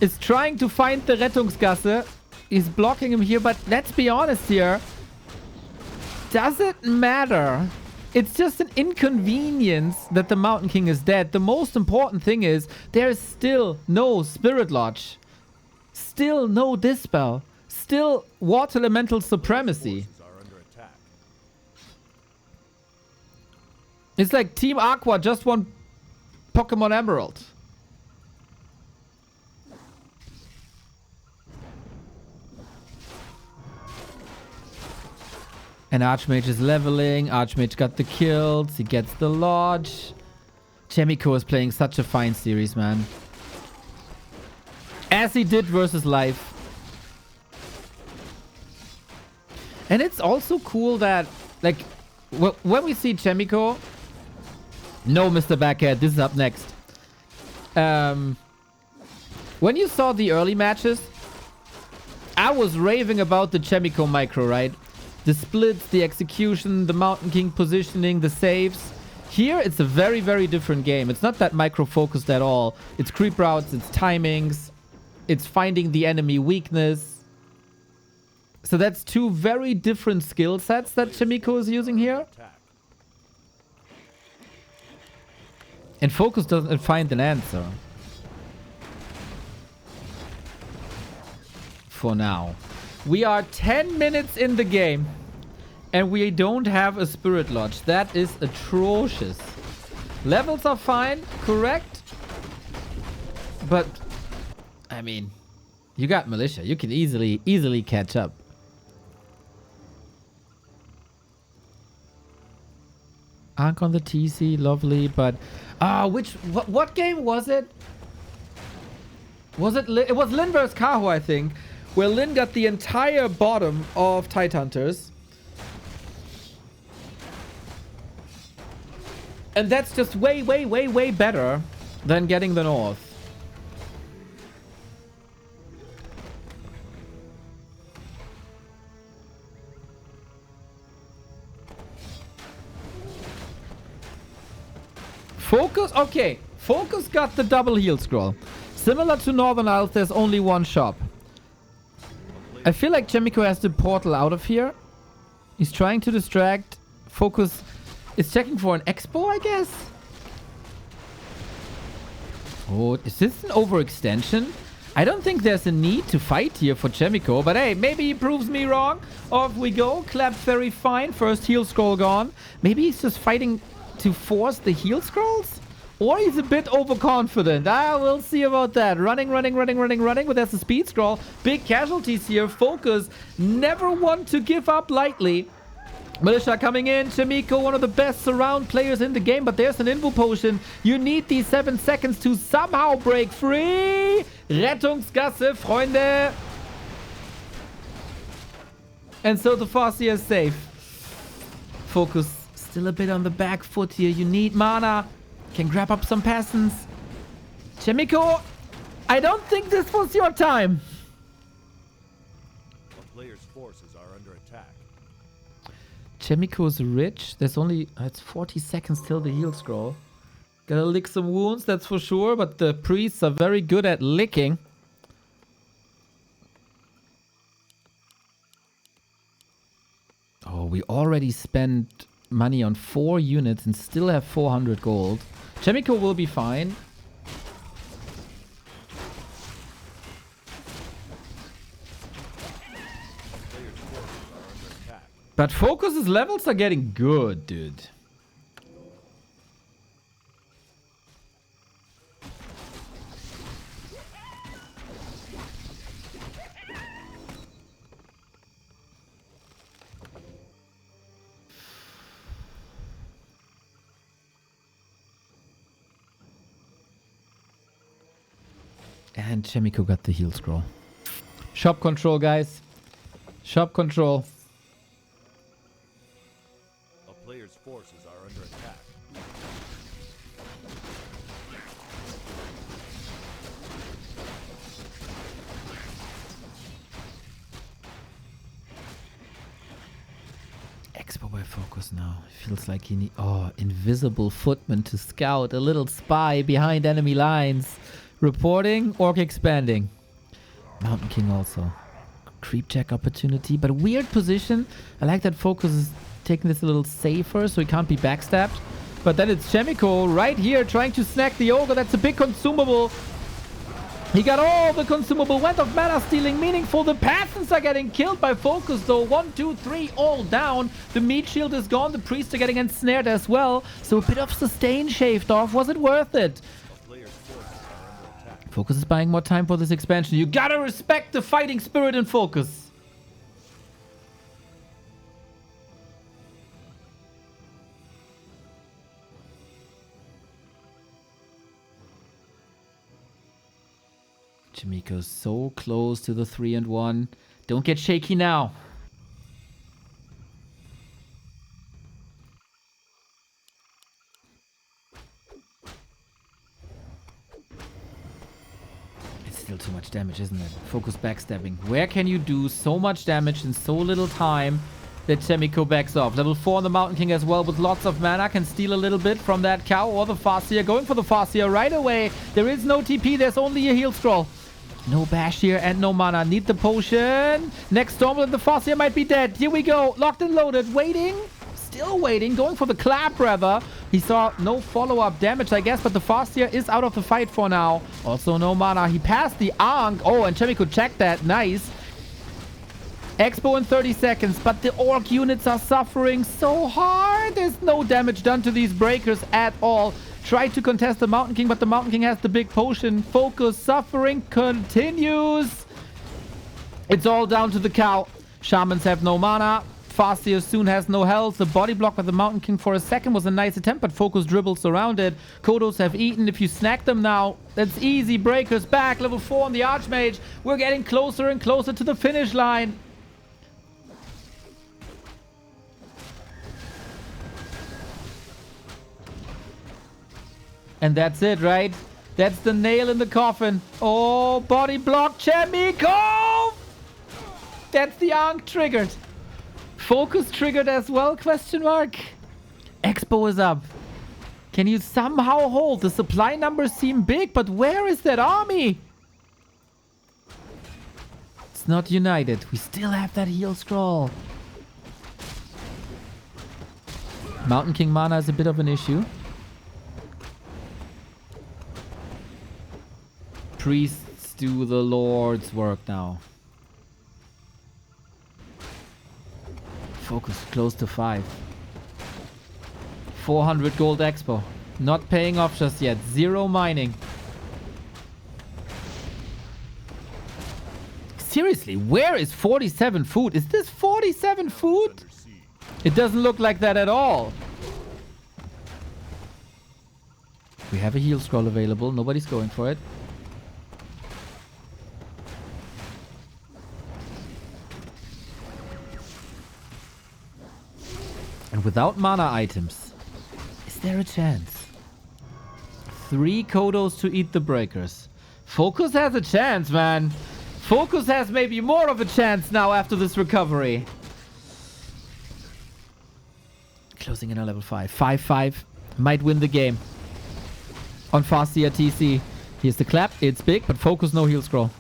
is trying to find the Rettungsgasse. He's blocking him here, but let's be honest here. Does it matter? It's just an inconvenience that the Mountain King is dead. The most important thing is there is still no Spirit Lodge. Still no Dispel. Still Water Elemental Supremacy. It's like Team Aqua just won Pokemon Emerald. And Archmage is leveling. Archmage got the kills. He gets the Lodge. CHAEMIKO is playing such a fine series, man. As he did versus Life. And it's also cool that, like, when we see CHAEMIKO... No, Mr. Backhead, this is up next. When you saw the early matches, I was raving about the CHAEMIKO micro, right? The splits, the execution, the Mountain King positioning, the saves. Here, it's a very, very different game. It's not that micro-focused at all. It's creep routes, it's timings, it's finding the enemy weakness. So that's two very different skill sets that CHAEMIKO is using here. And Focus doesn't find an answer. For now. We are 10 minutes in the game. And we don't have a Spirit Lodge. That is atrocious. Levels are fine, correct? But, I mean, you got Militia. You can easily catch up. Ankh on the TC, lovely, but... what game was it? Was it... It was Lin vs. Kaho, I think. Where Lin got the entire bottom of Tidehunters. And that's just way better than getting the North. Focus, okay. Focus got the double heal scroll. Similar to Northern Isles, there's only one shop. I feel like CHAEMIKO has to portal out of here. He's trying to distract. Focus is checking for an expo, I guess. Oh, is this an overextension? I don't think there's a need to fight here for CHAEMIKO, but hey, maybe he proves me wrong. Off we go. Clapped very fine. First heal scroll gone. Maybe he's just fighting to force the heal scrolls? Or he's a bit overconfident. We'll see about that. Running, but there's a speed scroll. Big casualties here. Focus. Never want to give up lightly. Militia coming in. CHAEMIKO, one of the best surround players in the game, but there's an Invo Potion. You need these 7 seconds to somehow break free. Rettungsgasse, Freunde. And so the Farseer is safe. Focus still a bit on the back foot here. You need mana. Can grab up some peasants. CHAEMIKO, I don't think this was your time. A player's forces are under attack. CHAEMIKO is rich. There's only... it's 40 seconds till the heal scroll. Gotta lick some wounds, that's for sure. But the priests are very good at licking. Oh, we already spent money on 4 units and still have 400 gold. CHAEMIKO will be fine. But Focus's levels are getting good, dude. And CHAEMIKO got the heal scroll. Shop control, guys. Shop control. A player's forces are under attack. Expo by Focus now. Feels like he need... oh, invisible footman to scout. A little spy behind enemy lines. Reporting, orc expanding. Mountain King also. Creep check opportunity, but weird position. I like that Focus is taking this a little safer so he can't be backstabbed. But then it's CHAEMIKO right here trying to snack the ogre. That's a big consumable. He got all the consumable. Went of mana stealing. Meaningful. The peasants are getting killed by Focus though. 1, 2, 3 all down. The meat shield is gone. The priests are getting ensnared as well. So a bit of sustain shaved off. Was it worth it? Focus is buying more time for this expansion. You gotta respect the fighting spirit in Focus. CHAEMIKO's so close to the 3-1. Don't get shaky now. Still too much damage, isn't it? Focus backstabbing. Where can you do so much damage in so little time that CHAEMIKO backs off? Level 4 on the Mountain King as well with lots of mana. Can steal a little bit from that cow or the Farseer. Going for the Farseer right away. There is no TP. There's only a heal scroll. No bash here and no mana. Need the potion. Next Storm and the Farseer might be dead. Here we go. Locked and loaded. Waiting. Still waiting. Going for the clap rather. He saw no follow-up damage, I guess, but the Farseer is out of the fight for now. Also no mana. He passed the Ankh. Oh, and CHAEMIKO checked that. Nice. Expo in 30 seconds, but the orc units are suffering so hard. There's no damage done to these breakers at all. Tried to contest the Mountain King, but the Mountain King has the big potion. Focus suffering continues. It's all down to the cow. Shamans have no mana. Farseer soon has no health. The body block by the Mountain King for a second was a nice attempt, but Focus dribbles around it. Kodos have eaten. If you snack them now, that's easy. Breakers back. Level 4 on the Archmage. We're getting closer and closer to the finish line. And that's it, right? That's the nail in the coffin. Oh, body block. CHAEMIKO! That's the Ankh triggered. Focus triggered as well, question mark. Expo is up. Can you somehow hold? The supply numbers seem big, but where is that army? It's not united. We still have that heal scroll. Mountain King mana is a bit of an issue. Priests do the Lord's work now. Focus close to 5. 400 gold expo. Not paying off just yet. 0 mining. Seriously, where is 47 food? Is this 47 food? It doesn't look like that at all. We have a heal scroll available. Nobody's going for it. And without mana items, is there a chance? 3 Kodos to eat the breakers. Focus has a chance, man. Focus has maybe more of a chance now after this recovery. Closing in on level 5. 5-5. Might win the game. On Fastia TC. Here's the clap. It's big, but Focus no heal scroll.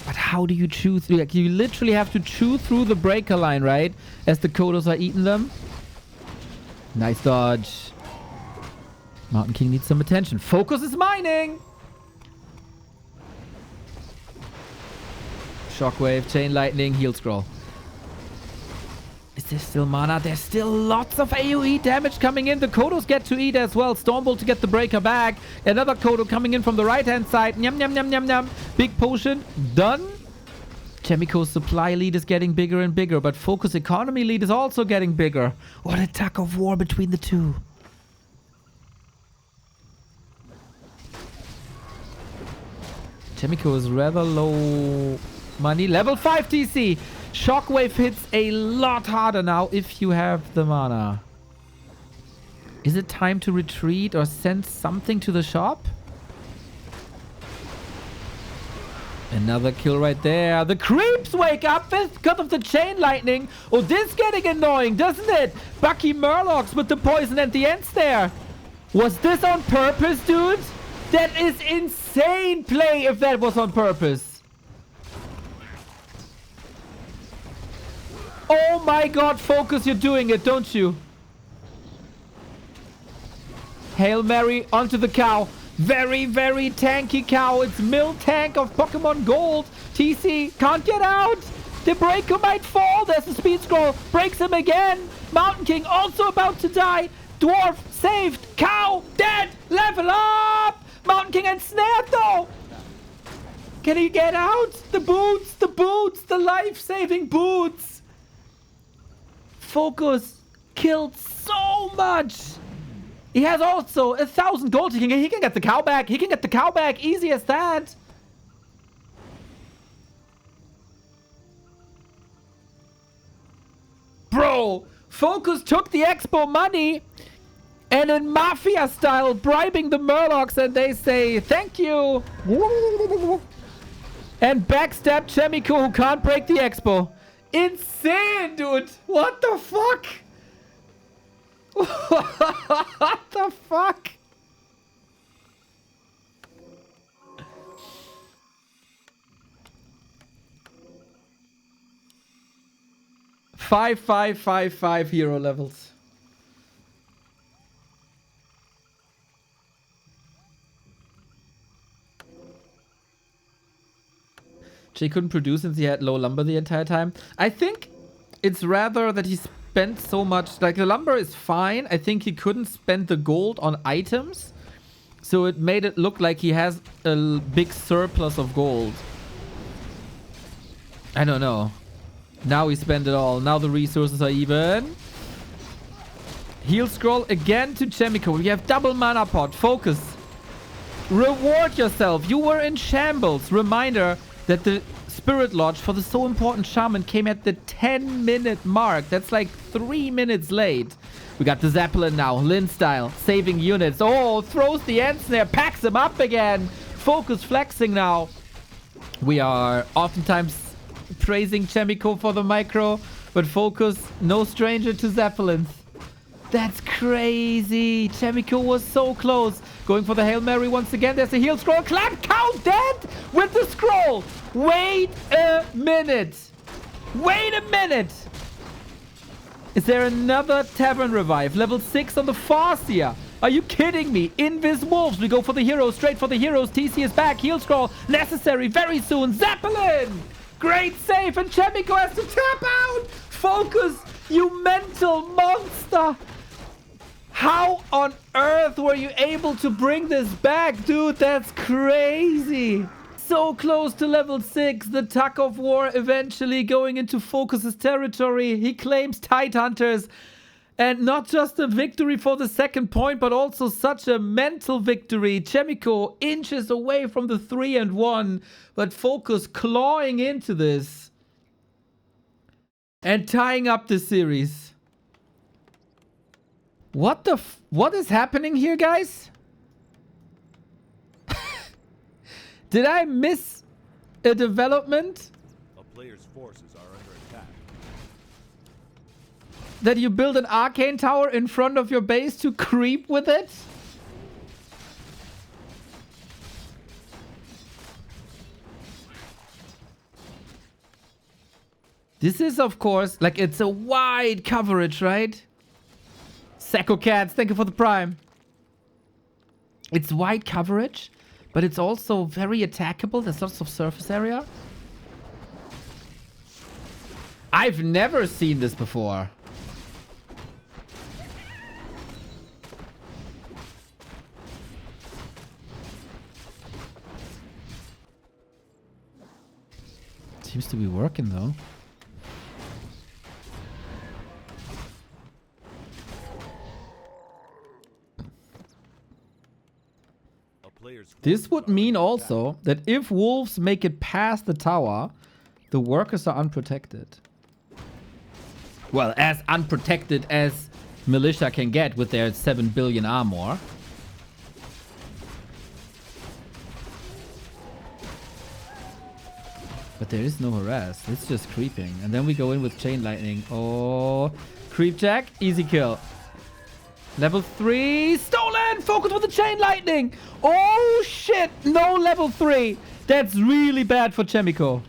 But how do you chew through? Like, you literally have to chew through the breaker line, right? As the Kodos are eating them. Nice dodge. Mountain King needs some attention. Focus is mining! Shockwave, Chain Lightning, Heal Scroll. Is there still mana? There's still lots of AoE damage coming in. The Kodos get to eat as well. Stormbolt to get the breaker back. Another Kodo coming in from the right-hand side. Nyam, nyam, nyam, nyam, nyam. Big potion. Done. CHAEMIKO's supply lead is getting bigger and bigger, but Focus economy lead is also getting bigger. What a tug of war between the two. CHAEMIKO is rather low money. Level 5 TC. Shockwave hits a lot harder now if you have the mana. Is it time to retreat or send something to the shop? Another kill right there. The creeps wake up because of the chain lightning. Oh, this is getting annoying, doesn't it? Bucky Murlocs with the poison at the ends there. Was this on purpose, dude? That is insane play if that was on purpose. Oh my god, Focus, you're doing it, don't you? Hail Mary onto the cow. Very, very tanky cow. It's mill tank of Pokemon Gold. TC can't get out. The breaker might fall. There's a speed scroll. Breaks him again. Mountain King also about to die. Dwarf saved. Cow dead. Level up. Mountain King and snared though. Can he get out? The boots. The boots. The life-saving boots. Focus killed so much. He has also 1,000 gold. He can get the cow back. He can get the cow back. Easy as that. Bro, Focus took the expo money and in mafia style bribing the Murlocs and they say thank you. And backstab CHAEMIKO who can't break the expo. Insane, dude. What the fuck? What the fuck? Five hero levels. Jay couldn't produce since he had low lumber the entire time. I think it's rather that he spent so much. Like, the lumber is fine. I think he couldn't spend the gold on items. So it made it look like he has a big surplus of gold. I don't know. Now he spent it all. Now the resources are even. Heal scroll again to CHAEMIKO. We have double mana pot. Focus. Reward yourself. You were in shambles. Reminder that the Spirit Lodge for the so important Shaman came at the 10-minute mark. That's like 3 minutes late. We got the Zeppelin now. Lin style. Saving units. Oh, throws the end snare. Packs him up again. Focus flexing now. We are oftentimes praising CHAEMIKO for the micro, but Focus, no stranger to Zeppelins. That's crazy. CHAEMIKO was so close. Going for the Hail Mary once again. There's a heal scroll. Clap count dead with the scroll. Wait a minute. Wait a minute. Is there another Tavern Revive? Level 6 on the Farseer. Are you kidding me? Invis Wolves. We go for the heroes. Straight for the heroes. TC is back. Heal scroll. Necessary very soon. Zeppelin. Great save. And CHAEMIKO has to tap out. Focus, you mental monster! How on earth were you able to bring this back, dude? That's crazy. So close to level 6. The tug of war eventually going into Focus's territory. He claims Tidehunters. And not just a victory for the second point, but also such a mental victory. CHAEMIKO inches away from the 3-1. But Focus clawing into this. And tying up the series. What is happening here, guys? Did I miss a development? A player's forces are under attack. That you build an arcane tower in front of your base to creep with it? This is, of course, like, it's a wide coverage, right? Sacco Cats, thank you for the prime. It's wide coverage, but it's also very attackable. There's lots of surface area. I've never seen this before. Seems to be working though. This would mean also that if wolves make it past the tower, the workers are unprotected. Well, as unprotected as militia can get with their 7 billion armor. But there is no harass. It's just creeping. And then we go in with chain lightning. Oh, creep jack. Easy kill. Level 3. Stolen! Focus with the chain lightning! Oh, shit! No level 3. That's really bad for CHAEMIKO.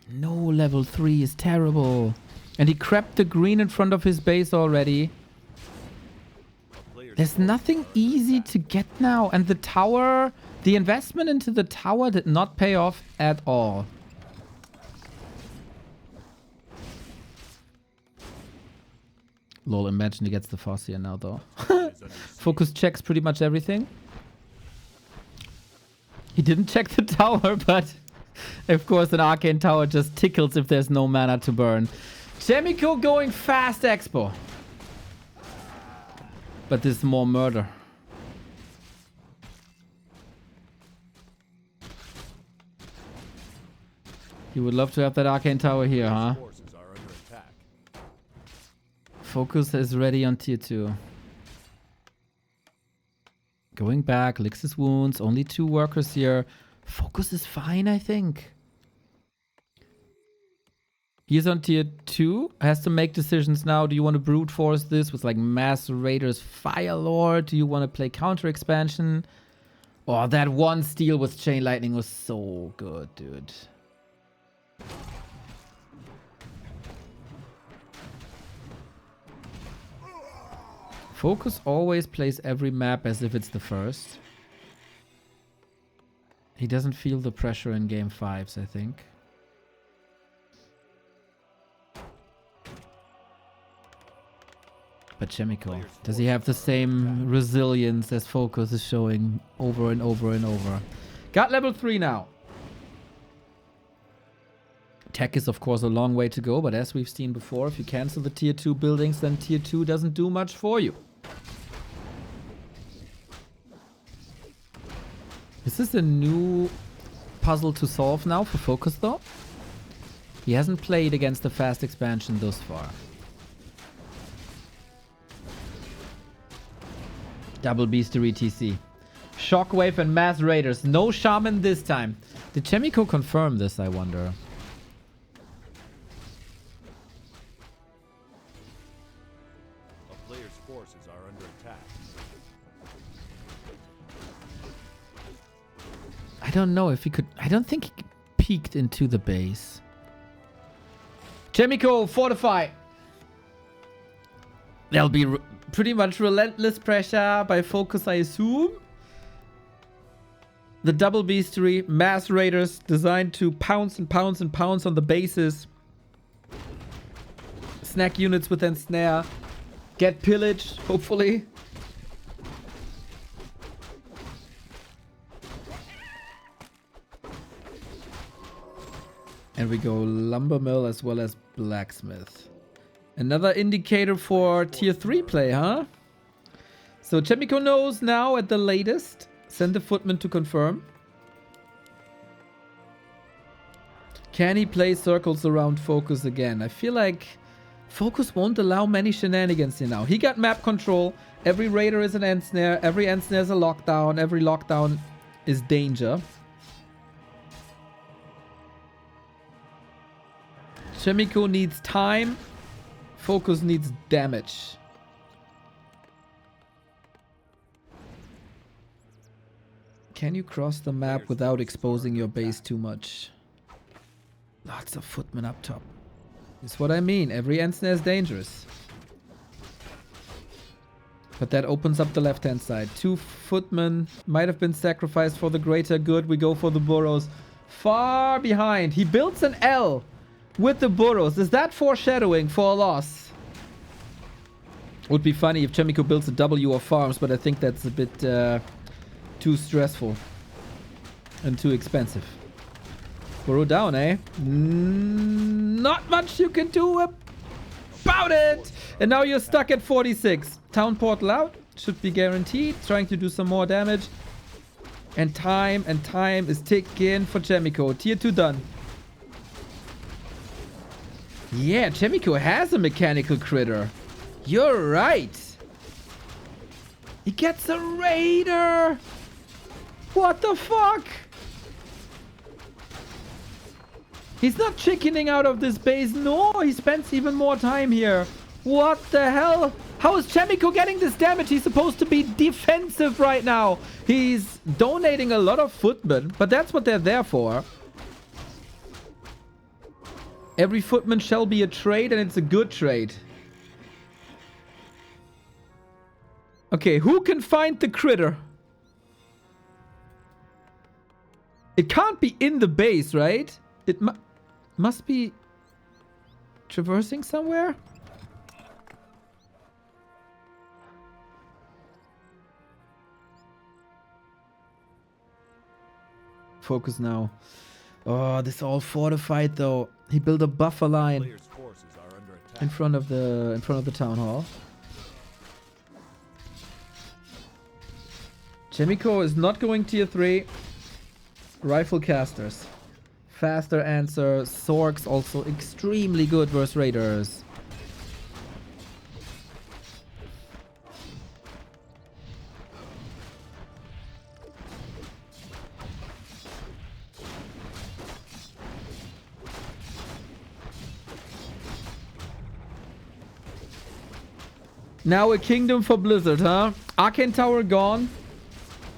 No level 3 is terrible. And he crept the green in front of his base already. There's nothing easy to get now. And the tower, the investment into the tower did not pay off at all. Lol, imagine he gets the Farseer now though. Focus checks pretty much everything. He didn't check the tower, but of course an arcane tower just tickles if there's no mana to burn. CHAEMIKO going fast expo. But this is more murder. You would love to have that arcane tower here, huh? Focus is ready on tier 2. Going back, licks his wounds. Only 2 workers here. Focus is fine, I think. He's on tier 2. Has to make decisions now. Do you want to brute force this with like Mass Raiders Fire Lord? Do you want to play counter expansion? Oh, that one steal with Chain Lightning was so good, dude. Focus always plays every map as if it's the first. He doesn't feel the pressure in game 5s, I think. But CHAEMIKO, does he have the same resilience as Focus is showing over and over and over? Got level 3 now. Tech is of course a long way to go, but as we've seen before, if you cancel the tier 2 buildings, then tier 2 doesn't do much for you. Is this a new puzzle to solve now for Focus though? He hasn't played against the fast expansion thus far. Double Beastery TC. Shockwave and Mass Raiders. No Shaman this time. Did CHAEMIKO confirm this, I wonder? A player's forces are under attack. I don't know if he could... I don't think he peeked into the base. CHAEMIKO, fortify! There'll be pretty much relentless pressure by Focus, I assume. The double beastery, mass raiders designed to pounce and pounce and pounce on the bases. Snack units with ensnare. Get pillaged, hopefully. And we go lumber mill as well as blacksmith. Another indicator for tier 3 play, huh? So CHAEMIKO knows now at the latest. Send the footman to confirm. Can he play circles around Focus again? I feel like Focus won't allow many shenanigans here now. He got map control. Every raider is an ensnare. Every ensnare is a lockdown. Every lockdown is danger. CHAEMIKO needs time. Focus needs damage. Can you cross the map without exposing your base too much? Lots of footmen up top. That's what I mean. Every ensnare is dangerous. But that opens up the left-hand side. 2 footmen might have been sacrificed for the greater good. We go for the burrows. Far behind. He builds an L with the burrows. Is that foreshadowing for a loss? Would be funny if CHAEMIKO builds a W or farms, but I think that's a bit too stressful and too expensive. Burrow down, eh? Not much you can do about it. And now you're stuck at 46. Town portal out. Should be guaranteed. Trying to do some more damage. And time is ticking for CHAEMIKO. Tier 2 done. Yeah, CHAEMIKO has a mechanical critter. You're right. He gets a raider. What the fuck? He's not chickening out of this base. No, he spends even more time here. What the hell? How is CHAEMIKO getting this damage? He's supposed to be defensive right now. He's donating a lot of footmen, but that's what they're there for. Every footman shall be a trade, and it's a good trade. Okay, who can find the critter? It can't be in the base, right? It must be traversing somewhere. Focus now. Oh, this is all fortified though. He built a buffer line in front of the town hall. CHAEMIKO is not going tier 3. Rifle casters. Faster answer. Sorks also extremely good versus raiders. Now a kingdom for Blizzard, huh? Arcane Tower gone.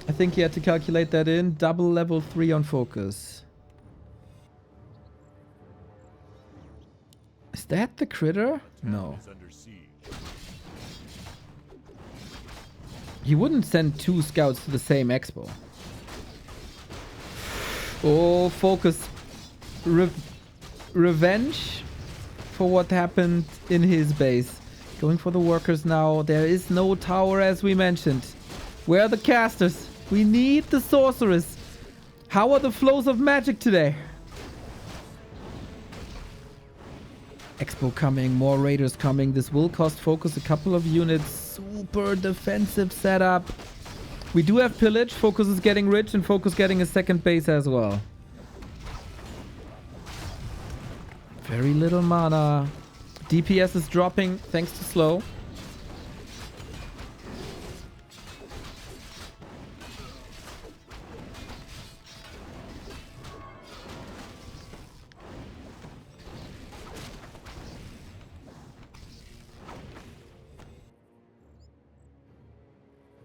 I think he had to calculate that in. Double level 3 on Focus. Is that the critter? No. He wouldn't send 2 scouts to the same expo. Oh, Focus. Revenge for what happened in his base. Going for the workers now. There is no tower as we mentioned. Where are the casters? We need the sorceress. How are the flows of magic today? Expo coming, more raiders coming. This will cost Focus a couple of units. Super defensive setup. We do have pillage. Focus is getting rich and Focus getting a second base as well. Very little mana. DPS is dropping thanks to slow.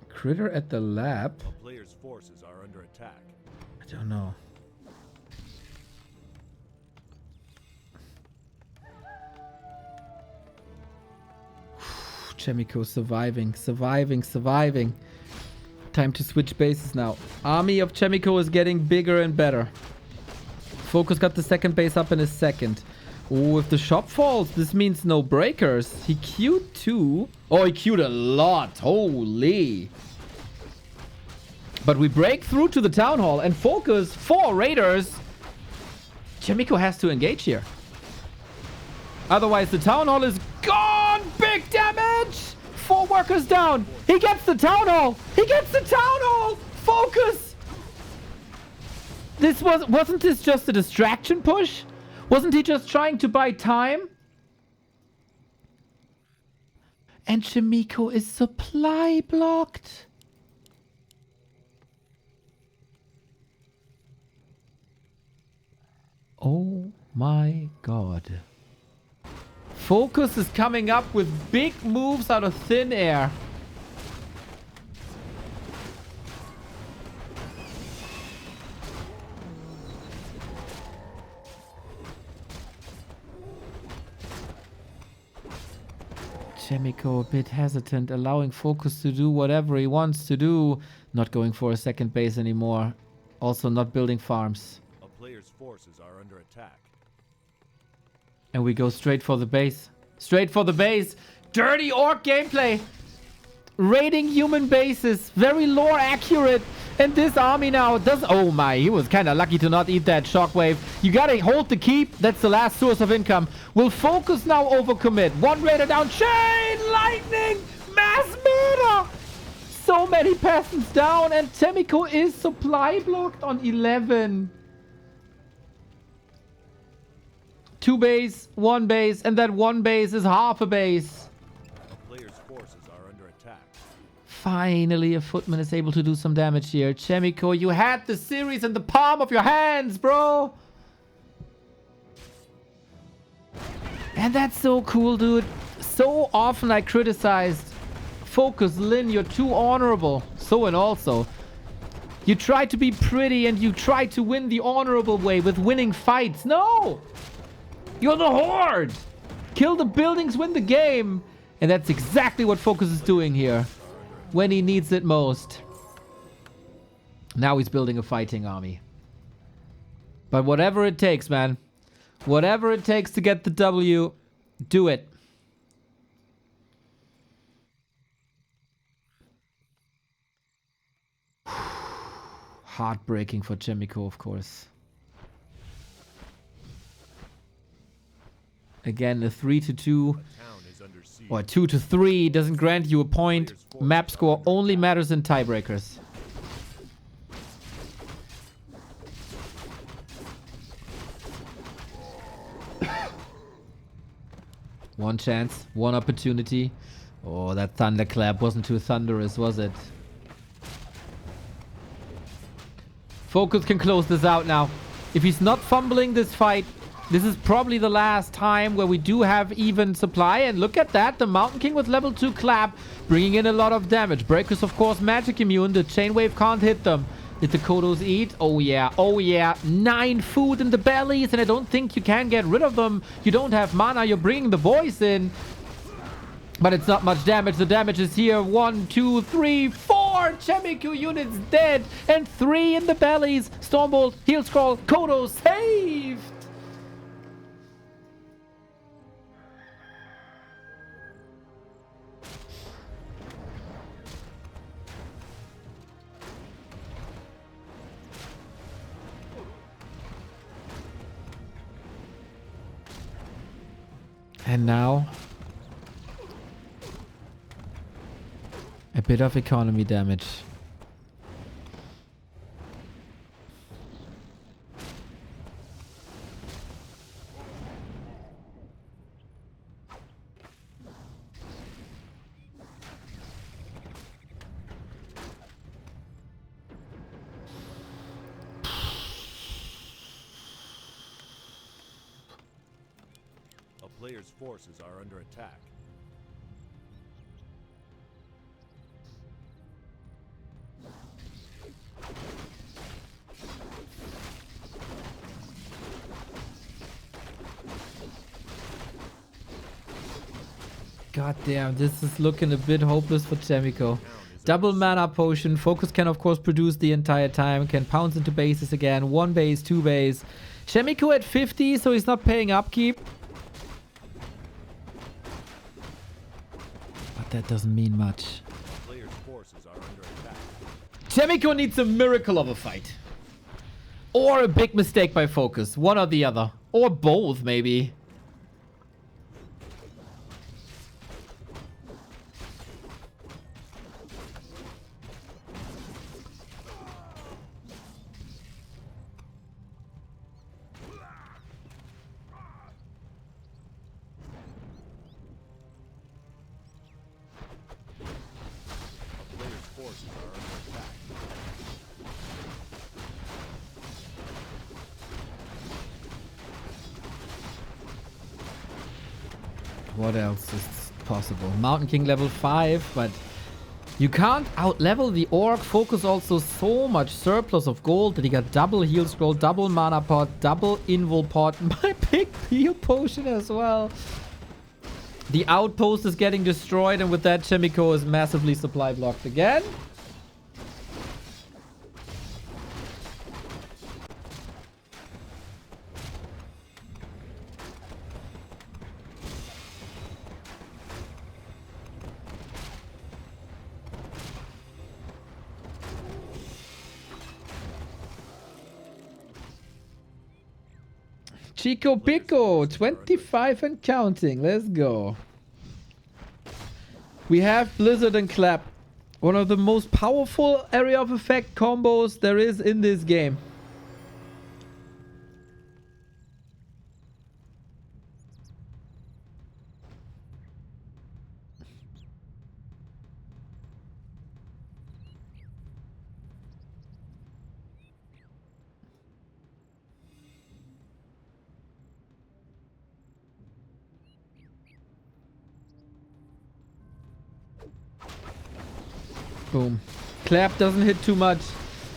Critter at the lab. The player's forces are under attack. I don't know. CHAEMIKO surviving, surviving, surviving. Time to switch bases now. Army of CHAEMIKO is getting bigger and better. Focus got the second base up in a second. Oh, if the shop falls, this means no breakers. He queued 2. Oh, he queued a lot. Holy. But we break through to the town hall and focus 4 raiders. CHAEMIKO has to engage here. Otherwise, the town hall is gone. Big damage. 4 workers down. He gets the town hall. He gets the town hall. Focus. Wasn't this just a distraction push? Wasn't he just trying to buy time? And CHAEMIKO is supply blocked. Oh my god. Focus is coming up with big moves out of thin air. CHAEMIKO a bit hesitant, allowing Focus to do whatever he wants to do. Not going for a second base anymore. Also not building farms. A player's forces are under attack. And we go straight for the base. Straight for the base. Dirty orc gameplay. Raiding human bases. Very lore accurate. And this army now does... Oh my, he was kind of lucky to not eat that shockwave. You gotta hold the keep. That's the last source of income. We'll Focus now overcommit. 1 raider down. Chain lightning. Mass murder. So many peasants down. And CHAEMIKO is supply blocked on 11. 2 base, 1 base, and that 1 base is half a base. A player's forces are under attack. Finally, a footman is able to do some damage here. CHAEMIKO, you had the series in the palm of your hands, bro. And that's so cool, dude. So often I criticized Focus, Lin, you're too honorable. So and also. You try to be pretty and you try to win the honorable way with winning fights. No! You're the Horde! Kill the buildings, win the game! And that's exactly what Focus is doing here. When he needs it most. Now he's building a fighting army. But whatever it takes, man. Whatever it takes to get the W, do it. Heartbreaking for CHAEMIKO, of course. Again, a 3-2 or 2-3 doesn't grant you a point. Map score only matters in tiebreakers. One chance, one opportunity. Oh, that thunderclap wasn't too thunderous, was it? Focus can close this out now. If he's not fumbling this fight, this is probably the last time where we do have even supply. And look at that. The Mountain King with level 2 clap. Bringing in a lot of damage. Breakers, of course, magic immune. The chain wave can't hit them. Did the Kodos eat? Oh, yeah. Oh, yeah. 9 food in the bellies. And I don't think you can get rid of them. You don't have mana. You're bringing the boys in. But it's not much damage. The damage is here. 1, 2, 3, 4. CHAEMIKO units dead. And 3 in the bellies. Stormbolt, Heal Scroll, Kodos saved. And now, a bit of economy damage. Player's forces are under attack. God damn, this is looking a bit hopeless for CHAEMIKO. Double mana potion. Focus can, of course, produce the entire time. Can pounce into bases again. 1 base, 2 base. CHAEMIKO at 50, so he's not paying upkeep. But that doesn't mean much. CHAEMIKO needs a miracle of a fight. Or a big mistake by Focus. One or the other. Or both, maybe. What else is possible? Mountain King level 5, but you can't out-level the Orc. Focus also so much surplus of gold that he got double heal scroll, double mana pot, double invul pot, my big heal potion as well. The outpost is getting destroyed, and with that, CHAEMIKO is massively supply blocked again. Chico Pico, 25 and counting. Let's go. We have Blizzard and Clap. One of the most powerful area of effect combos there is in this game. Boom. Clap doesn't hit too much.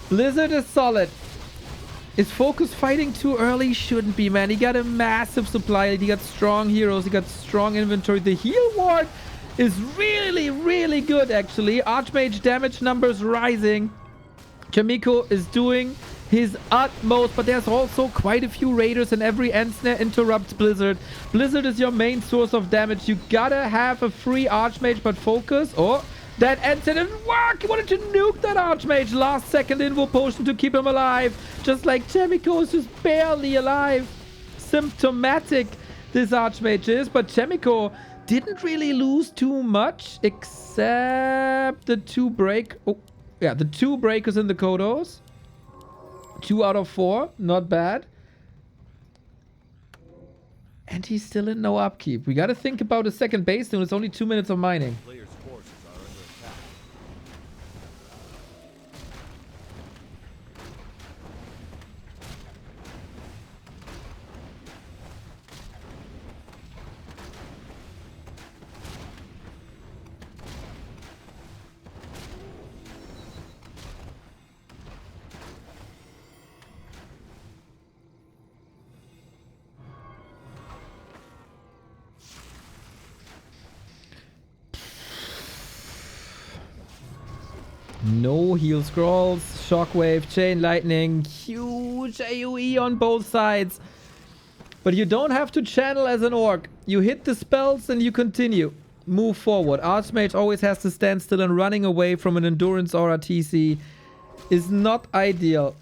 Blizzard is solid. Is Focus fighting too early? Shouldn't be, man. He got a massive supply. He got strong heroes. He got strong inventory. The heal ward is really, really good, actually. Archmage damage numbers rising. CHAEMIKO is doing his utmost, but there's also quite a few raiders, and every end snare interrupts Blizzard. Blizzard is your main source of damage. You gotta have a free Archmage, but Focus... Oh, that end snare didn't work! He wanted to nuke that Archmage. Last second invul potion to keep him alive. Just like CHAEMIKO is just barely alive. Symptomatic, this Archmage is, but CHAEMIKO didn't really lose too much, except the two the two breakers in the Kodos. 2 out of 4, not bad. And he's still in no upkeep. We gotta think about a second base soon. It's only 2 minutes of mining. Players' forces are under attack. No heal scrolls, shockwave, chain lightning, huge AoE on both sides. But you don't have to channel as an orc. You hit the spells and you continue. Move forward. Archmage always has to stand still, and running away from an endurance or a TC is not ideal.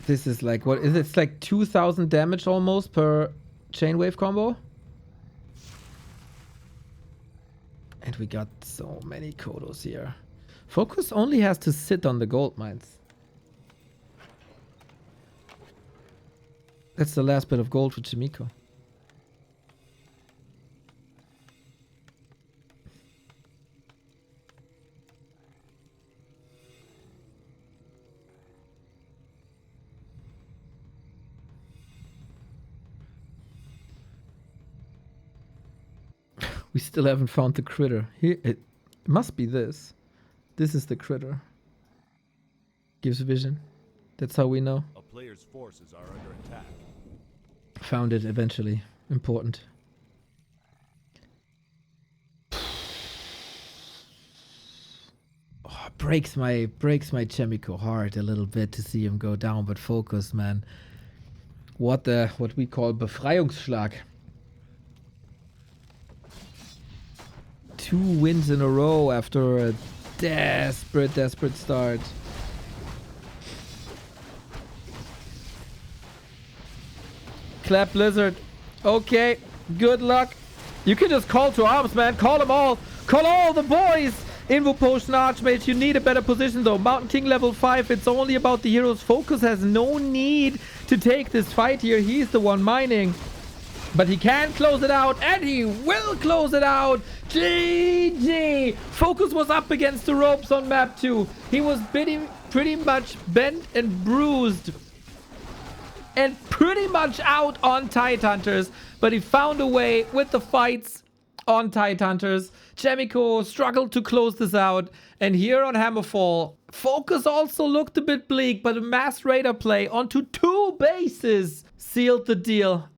This is like, what is it? It's like 2000 damage almost per chain wave combo. And we got so many Kodos here. Focus only has to sit on the gold mines. That's the last bit of gold for CHAEMIKO. We still haven't found the critter. Here, it must be this. This is the critter. Gives vision. That's how we know. A player's forces are under attack. Found it eventually. Important. Oh, breaks my CHAEMIKO heart a little bit to see him go down, but focus, man. What we call Befreiungsschlag. 2 wins in a row after a desperate start. Clap Blizzard. Okay, good luck. You can just call to arms, man. Call them all. Call all the boys. Invo Potion Archmage, you need a better position though. Mountain King level 5, it's only about the heroes. Focus has no need to take this fight here. He's the one mining. But he can close it out, and he will close it out. GG! Focus was up against the ropes on map 2. He was pretty much bent and bruised. And pretty much out on Tidehunters. But he found a way with the fights on Tidehunters. CHAEMIKO struggled to close this out. And here on Hammerfall, Focus also looked a bit bleak. But a mass raider play onto 2 bases sealed the deal.